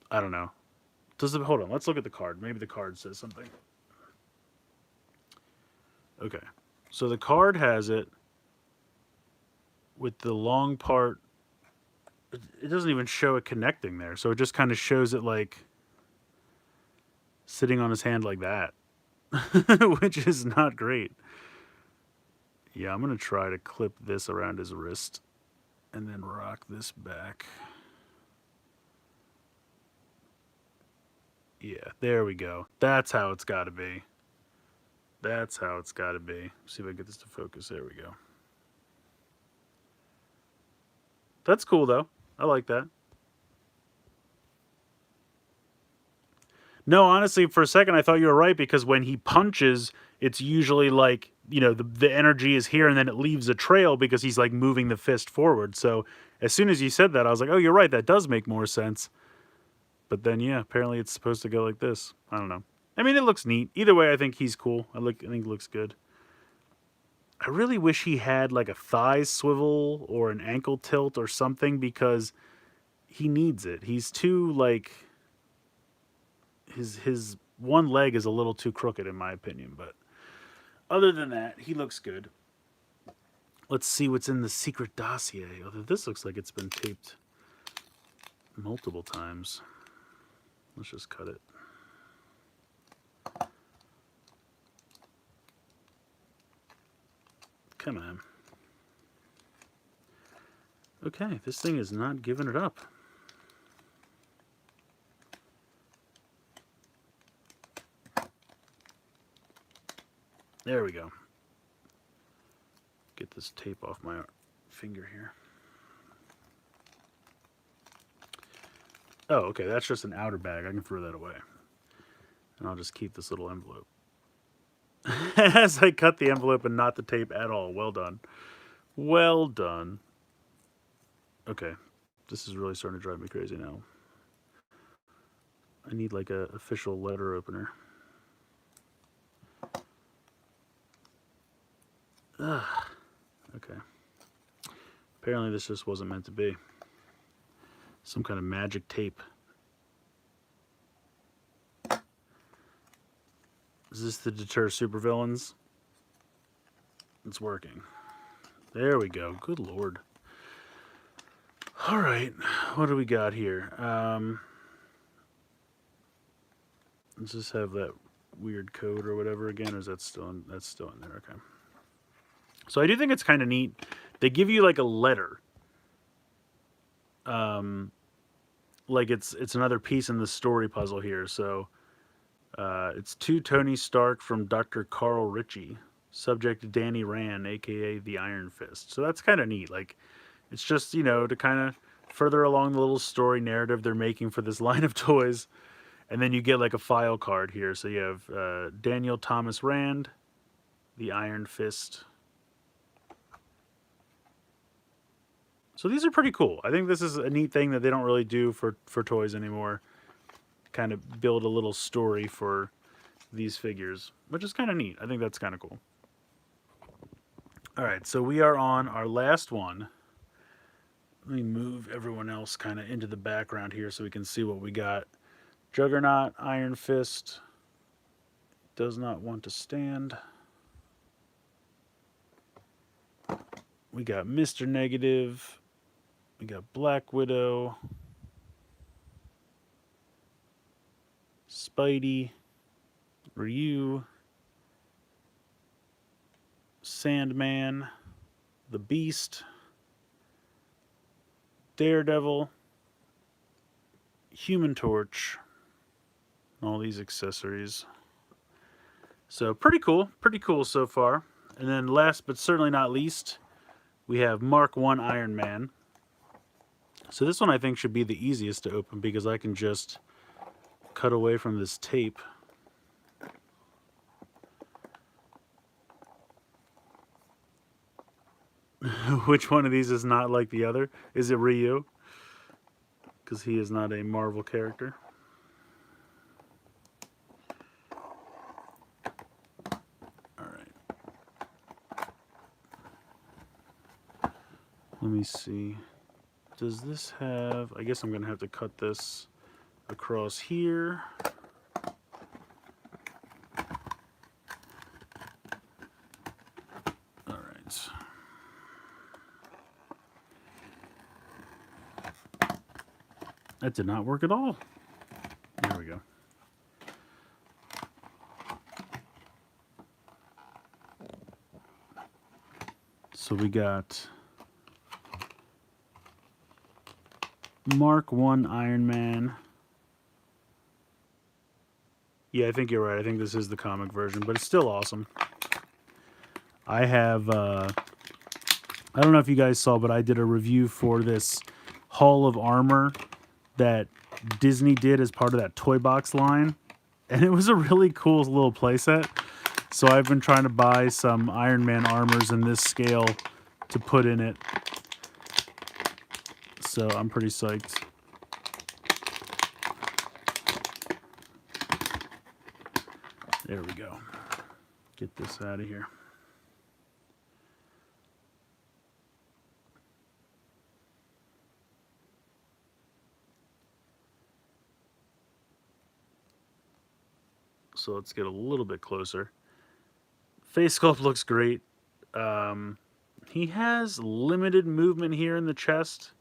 I don't know. Does the, hold on, let's look at the card. Maybe the card says something. Okay. So the card has it with the long part. It doesn't even show it connecting there. So it just kind of shows it like sitting on his hand like that, which is not great. Yeah, I'm going to try to clip this around his wrist and then rock this back. Yeah, there we go. That's how it's got to be. That's how it's got to be. See if I get this to focus. There we go. That's cool, though. I like that. No, honestly, for a second, I thought you were right because when he punches, it's usually like, you know, the energy is here and then it leaves a trail because he's like moving the fist forward. So as soon as you said that, I was like, oh, you're right. That does make more sense. But then, yeah, apparently it's supposed to go like this. I don't know. I mean, it looks neat. Either way, I think he's cool. I think it looks good. I really wish he had like a thigh swivel or an ankle tilt or something because he needs it. He's too like his one leg is a little too crooked in my opinion, but other than that, he looks good. Let's see what's in the secret dossier. Although this looks like it's been taped multiple times. Let's just cut it. Come on. Okay, this thing is not giving it up. There we go. Get this tape off my finger here. Oh, okay, that's just an outer bag. I can throw that away. And I'll just keep this little envelope. As I cut the envelope and not the tape at all. Well done. Well done. Okay, this is really starting to drive me crazy now. I need like a official letter opener. Ugh. Okay. Apparently this just wasn't meant to be. Some kind of magic tape. Is this to deter supervillains? It's working. There we go. Good lord. All right. What do we got here? Let's just have that weird code or whatever again. Or is that still in, that's still in there? Okay. So I do think it's kind of neat. They give you like a letter. Like it's another piece in the story puzzle here. So it's to Tony Stark from Dr. Carl Ritchie. Subject Danny Rand, aka the Iron Fist. So that's kind of neat. Like it's just, you know, to kind of further along the little story narrative they're making for this line of toys. And then you get like a file card here. So you have Daniel Thomas Rand, the Iron Fist. So these are pretty cool. I think this is a neat thing that they don't really do for toys anymore. Kind of build a little story for these figures, which is kind of neat. I think that's kind of cool. All right, so we are on our last one. Let me move everyone else kind of into the background here so we can see what we got. Juggernaut, Iron Fist, does not want to stand. We got Mr. Negative. We got Black Widow. Spidey. Ryu. Sandman. The Beast. Daredevil. Human Torch. All these accessories. So pretty cool so far. And then last but certainly not least, we have Mark I Iron Man. So this one I think should be the easiest to open because I can just cut away from this tape. Which one of these is not like the other? Is it Ryu? because he is not a Marvel character. All right. Let me see. Does this have... I guess I'm going to have to cut this across here. All right. That did not work at all. There we go. So we got Mark 1 Iron Man. Yeah, I think you're right. I think this is the comic version, but it's still awesome. I have, I don't know if you guys saw, but I did a review for this Hall of Armor that Disney did as part of that Toy Box line. And it was a really cool little playset. So I've been trying to buy some Iron Man armors in this scale to put in it. So I'm pretty psyched. There we go. Get this out of here. So let's get a little bit closer. Face sculpt looks great. He has limited movement here in the chest.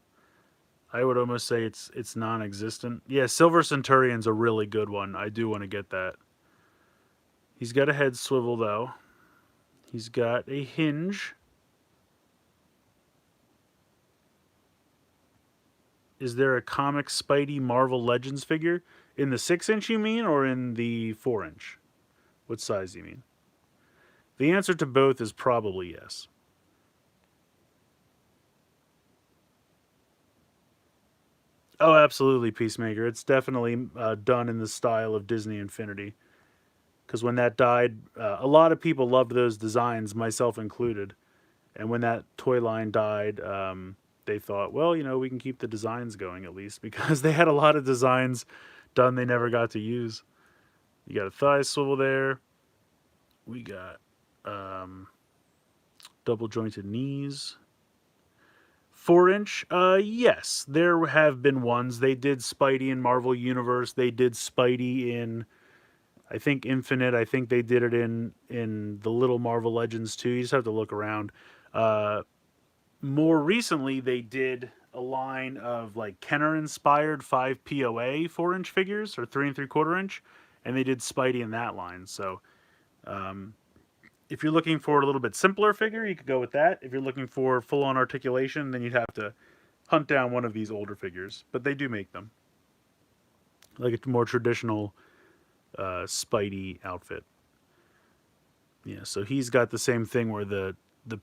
I would almost say it's non-existent. Yeah, Silver Centurion's a really good one. I do want to get that. He's got a head swivel, though. He's got a hinge. Is there a comic Spidey Marvel Legends figure? In the 6-inch, you mean, or in the 4-inch? What size do you mean? The answer to both is probably yes. Oh, absolutely, Peacemaker. It's definitely done in the style of Disney Infinity. Because when that died, a lot of people loved those designs, myself included. And when that toy line died, they thought, well, you know, we can keep the designs going at least. Because they had a lot of designs done they never got to use. You got a thigh swivel there. We got double jointed knees. 4-inch, yes, there have been ones. They did Spidey in Marvel Universe. They did Spidey in, I think, Infinite. I think they did it in the Little Marvel Legends too. You just have to look around. More recently, they did a line of like Kenner-inspired 5 POA 4-inch figures, or 3 3/4 inch, and they did Spidey in that line. So, if you're looking for a little bit simpler figure, you could go with that. If you're looking for full-on articulation, then you'd have to hunt down one of these older figures. But they do make them. Like a more traditional Spidey outfit. Yeah, so he's got the same thing where the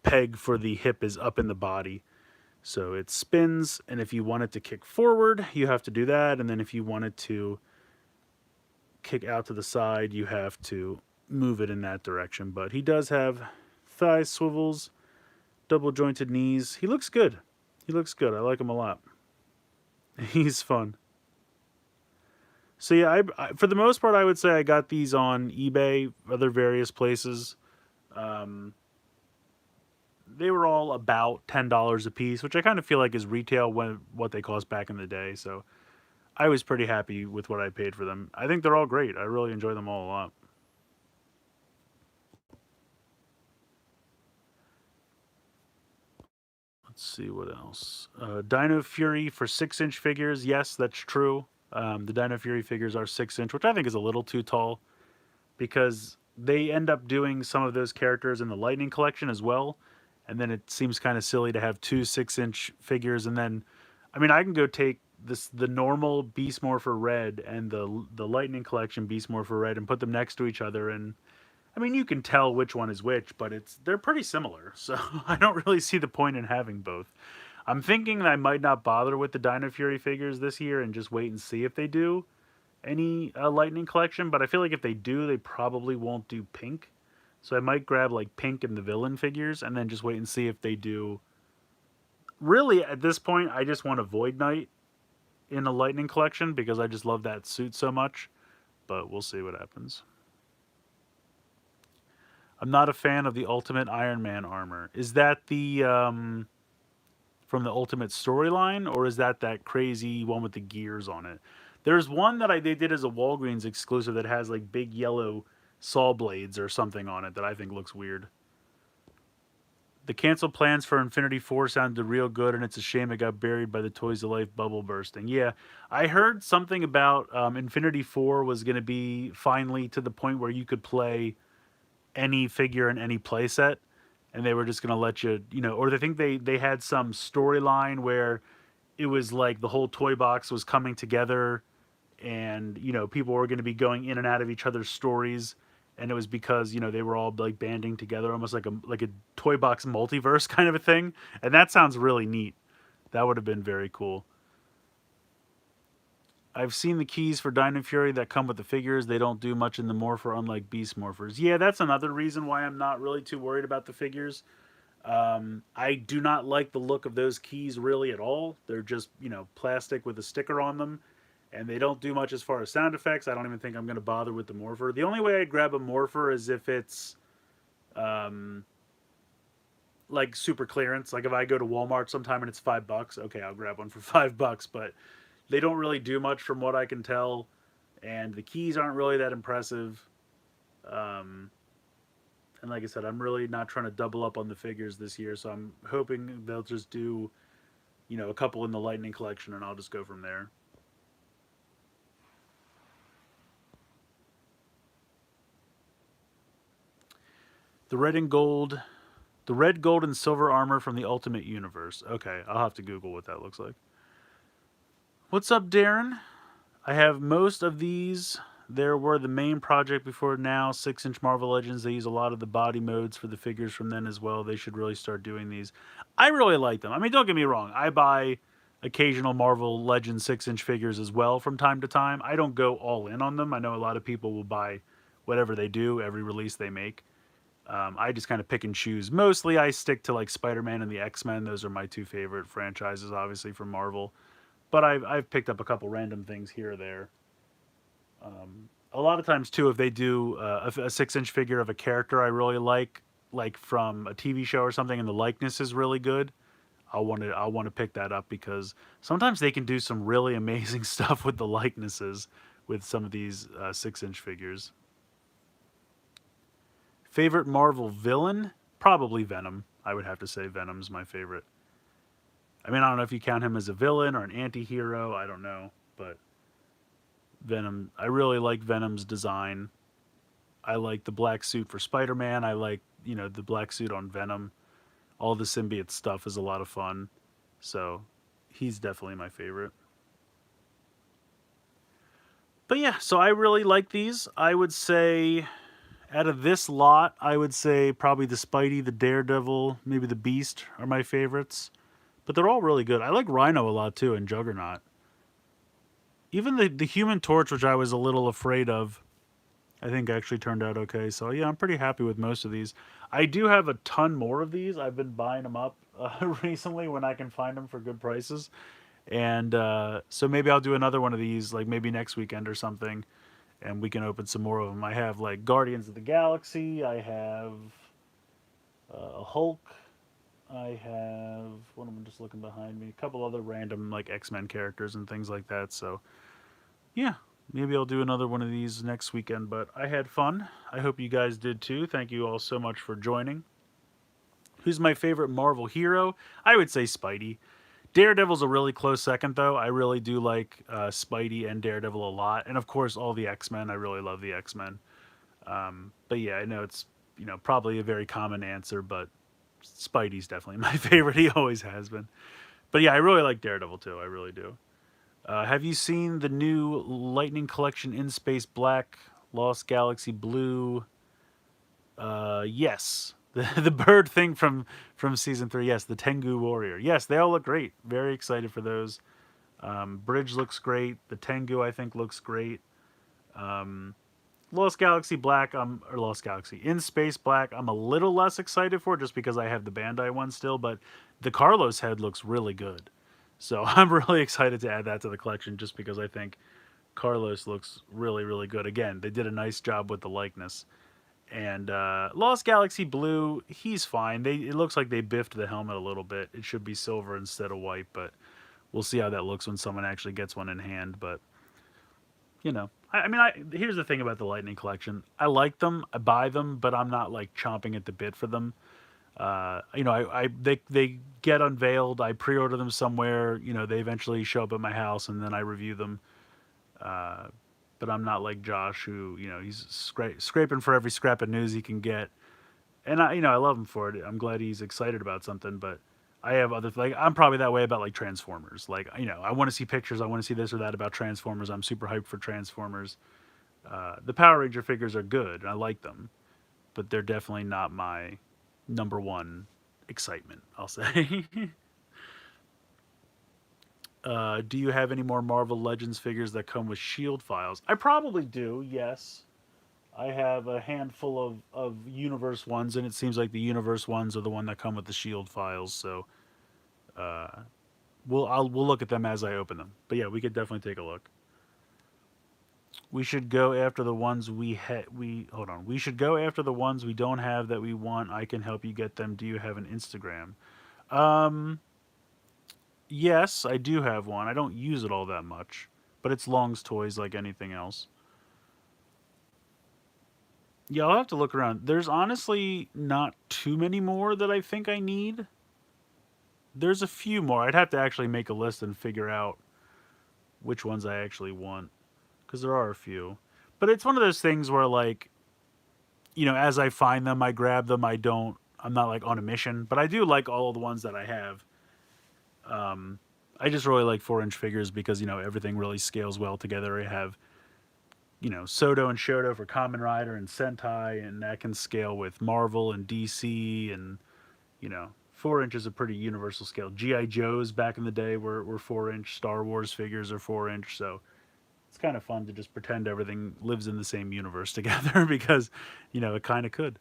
peg for the hip is up in the body. So it spins, and if you want it to kick forward, you have to do that. And then if you want it to kick out to the side, you have to move it in that direction. But he does have thigh swivels, double jointed knees. He looks good. He looks good. I like him a lot. He's fun. So yeah, for the most part, I would say I got these on eBay, other various places. They were all about $10 a piece, which I kind of feel like is retail what they cost back in the day. So I was pretty happy with what I paid for them. I think they're all great. I really enjoy them all a lot. Let's see what else. Dino Fury for 6-inch figures. Yes, that's true. The Dino Fury figures are 6-inch, which I think is a little too tall because they end up doing some of those characters in the Lightning collection as well. And then it seems kind of silly to have 2 6-inch figures. And then, I mean, I can go take the normal Beast Morpher Red and the Lightning collection Beast Morpher Red and put them next to each other, and I mean, you can tell which one is which, but they're pretty similar, so I don't really see the point in having both. I'm thinking that I might not bother with the Dino Fury figures this year and just wait and see if they do any Lightning collection, but I feel like if they do, they probably won't do pink. So I might grab like pink and the villain figures and then just wait and see if they do. Really, at this point, I just want a Void Knight in a Lightning collection because I just love that suit so much. But we'll see what happens. I'm not a fan of the Ultimate Iron Man armor. Is that the from the Ultimate storyline, or is that crazy one with the gears on it? There's one that they did as a Walgreens exclusive that has like big yellow saw blades or something on it that I think looks weird. The canceled plans for Infinity 4 sounded real good, and it's a shame it got buried by the Toys of Life bubble bursting. Yeah, I heard something about Infinity 4 was going to be finally to the point where you could play any figure in any playset, and they were just going to let you, or I think they had some storyline where it was like the whole toy box was coming together, and people were going to be going in and out of each other's stories, and it was because they were all like banding together, almost like a toy box multiverse kind of a thing, and that sounds really neat. That would have been very cool. I've seen the keys for Dino Fury that come with the figures. They don't do much in the Morpher, unlike Beast Morphers. Yeah, that's another reason why I'm not really too worried about the figures. I do not like the look of those keys really at all. They're just, plastic with a sticker on them, and they don't do much as far as sound effects. I don't even think I'm going to bother with the Morpher. The only way I'd grab a Morpher is if it's um, like super clearance. Like if I go to Walmart sometime and it's $5, okay, I'll grab one for $5. But they don't really do much from what I can tell, and the keys aren't really that impressive. Um, and like I said, I'm really not trying to double up on the figures this year, so I'm hoping they'll just do, a couple in the Lightning collection, and I'll just go from there. The red and gold, the red, gold, and silver armor from the Ultimate Universe. Okay, I'll have to Google what that looks like. What's up, Darren? I have most of these. There were the main project before now, 6-inch Marvel Legends. They use a lot of the body modes for the figures from then as well. They should really start doing these. I really like them. I mean, don't get me wrong. I buy occasional Marvel Legends 6-inch figures as well from time to time. I don't go all in on them. I know a lot of people will buy whatever they do, every release they make. I just kind of pick and choose. Mostly I stick to like Spider-Man and the X-Men. Those are my two favorite franchises, obviously, from Marvel. But I've picked up a couple random things here or there. A lot of times too, if they do a 6-inch figure of a character I really like from a TV show or something, and the likeness is really good, I'll want to pick that up because sometimes they can do some really amazing stuff with the likenesses with some of these 6-inch figures. Favorite Marvel villain? Probably Venom. I would have to say Venom's my favorite. I mean, I don't know if you count him as a villain or an anti-hero. I don't know, but Venom. I really like Venom's design. I like the black suit for Spider-Man. I like, the black suit on Venom. All the symbiote stuff is a lot of fun. So, he's definitely my favorite. But yeah, so I really like these. I would say out of this lot, I would say probably the Spidey, the Daredevil, maybe the Beast are my favorites. But they're all really good. I like Rhino a lot too, and Juggernaut. Even the Human Torch, which I was a little afraid of, I think actually turned out okay. So yeah, I'm pretty happy with most of these. I do have a ton more of these. I've been buying them up recently when I can find them for good prices, and so maybe I'll do another one of these, like maybe next weekend or something, and we can open some more of them. I have like Guardians of the Galaxy. I have Hulk. I have what am I just looking behind me? A couple other random like X-Men characters and things like that. So yeah, maybe I'll do another one of these next weekend. But I had fun. I hope you guys did too. Thank you all so much for joining. Who's my favorite Marvel hero? I would say Spidey. Daredevil's a really close second, though. I really do like Spidey and Daredevil a lot, and of course all the X-Men. I really love the X-Men. But yeah, I know it's probably a very common answer, but Spidey's definitely my favorite. He always has been. But yeah, I really like Daredevil too. I really do. Have you seen the new Lightning Collection in Space Black, Lost Galaxy Blue? Yes. The bird thing from season 3. Yes, the Tengu Warrior. Yes, they all look great. Very excited for those. Bridge looks great. The Tengu I think looks great. Um, Lost Galaxy Black, or Lost Galaxy in Space Black, I'm a little less excited for just because I have the Bandai one still, but the Carlos head looks really good. So I'm really excited to add that to the collection just because I think Carlos looks really, really good. Again, they did a nice job with the likeness. And Lost Galaxy Blue, he's fine. It looks like they biffed the helmet a little bit. It should be silver instead of white, but we'll see how that looks when someone actually gets one in hand. But here's the thing about the Lightning collection. I like them, I buy them, but I'm not like chomping at the bit for them. They get unveiled. I pre-order them somewhere. They eventually show up at my house, and then I review them. Uh, but I'm not like Josh, who he's scraping for every scrap of news he can get, and I love him for it. I'm glad he's excited about something, but I have other like I'm probably that way about like Transformers. Like I want to see pictures, I want to see this or that about Transformers. I'm super hyped for Transformers. The Power Ranger figures are good, and I like them, but they're definitely not my number one excitement, I'll say. Do you have any more Marvel Legends figures that come with Shield files? I probably do, yes. I have a handful of Universe ones, and it seems like the Universe ones are the one that come with the Shield files. So uh, we'll look at them as I open them. But yeah, we could definitely take a look. We should go after the ones we hold on. We should go after the ones we don't have that we want. I can help you get them. Do you have an Instagram? Um, yes, I do have one. I don't use it all that much, but it's Long's Toys like anything else. Yeah, I'll have to look around. There's honestly not too many more that I think I need. There's a few more. I'd have to actually make a list and figure out which ones I actually want because there are a few. But it's one of those things where like, as I find them, I grab them. I'm not like on a mission, but I do like all of the ones that I have. I just really like 4-inch figures because, everything really scales well together. I have, Soto and Shoto for Kamen Rider and Sentai, and that can scale with Marvel and DC, and 4 inch is a pretty universal scale. GI Joes back in the day were 4-inch. Star Wars figures are 4-inch. So it's kind of fun to just pretend everything lives in the same universe together because it kind of could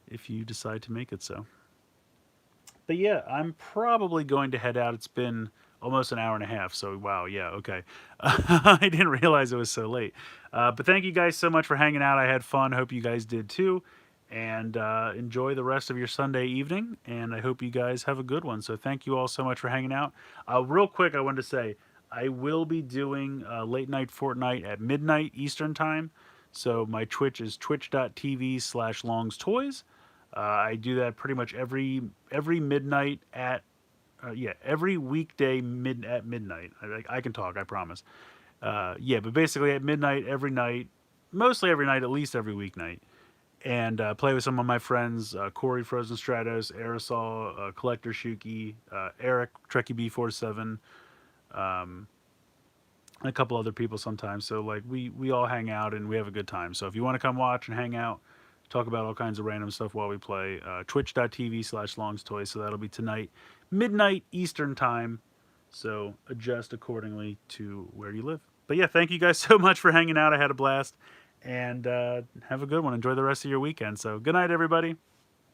if you decide to make it so. But yeah, I'm probably going to head out. It's been almost an hour and a half. So wow, yeah, okay. I didn't realize it was so late. But thank you guys so much for hanging out. I had fun. Hope you guys did too. And enjoy the rest of your Sunday evening. And I hope you guys have a good one. So thank you all so much for hanging out. Real quick, I wanted to say I will be doing late night Fortnite at midnight Eastern time. So my Twitch is twitch.tv/Longs Toys. I do that pretty much every midnight at every weekday at midnight. I can talk, I promise. Yeah, but basically at midnight every night, mostly every night, at least every weeknight, and play with some of my friends: Corey Frozen Stratos, Aerosol, Collector Shuki, Eric Trekkie B47, um, and a couple other people sometimes. So like we all hang out and we have a good time. So if you want to come watch and hang out, talk about all kinds of random stuff while we play. Twitch.tv/Longs Toys. So that'll be tonight, midnight Eastern time. So adjust accordingly to where you live. But yeah, thank you guys so much for hanging out. I had a blast. And have a good one. Enjoy the rest of your weekend. So good night, everybody.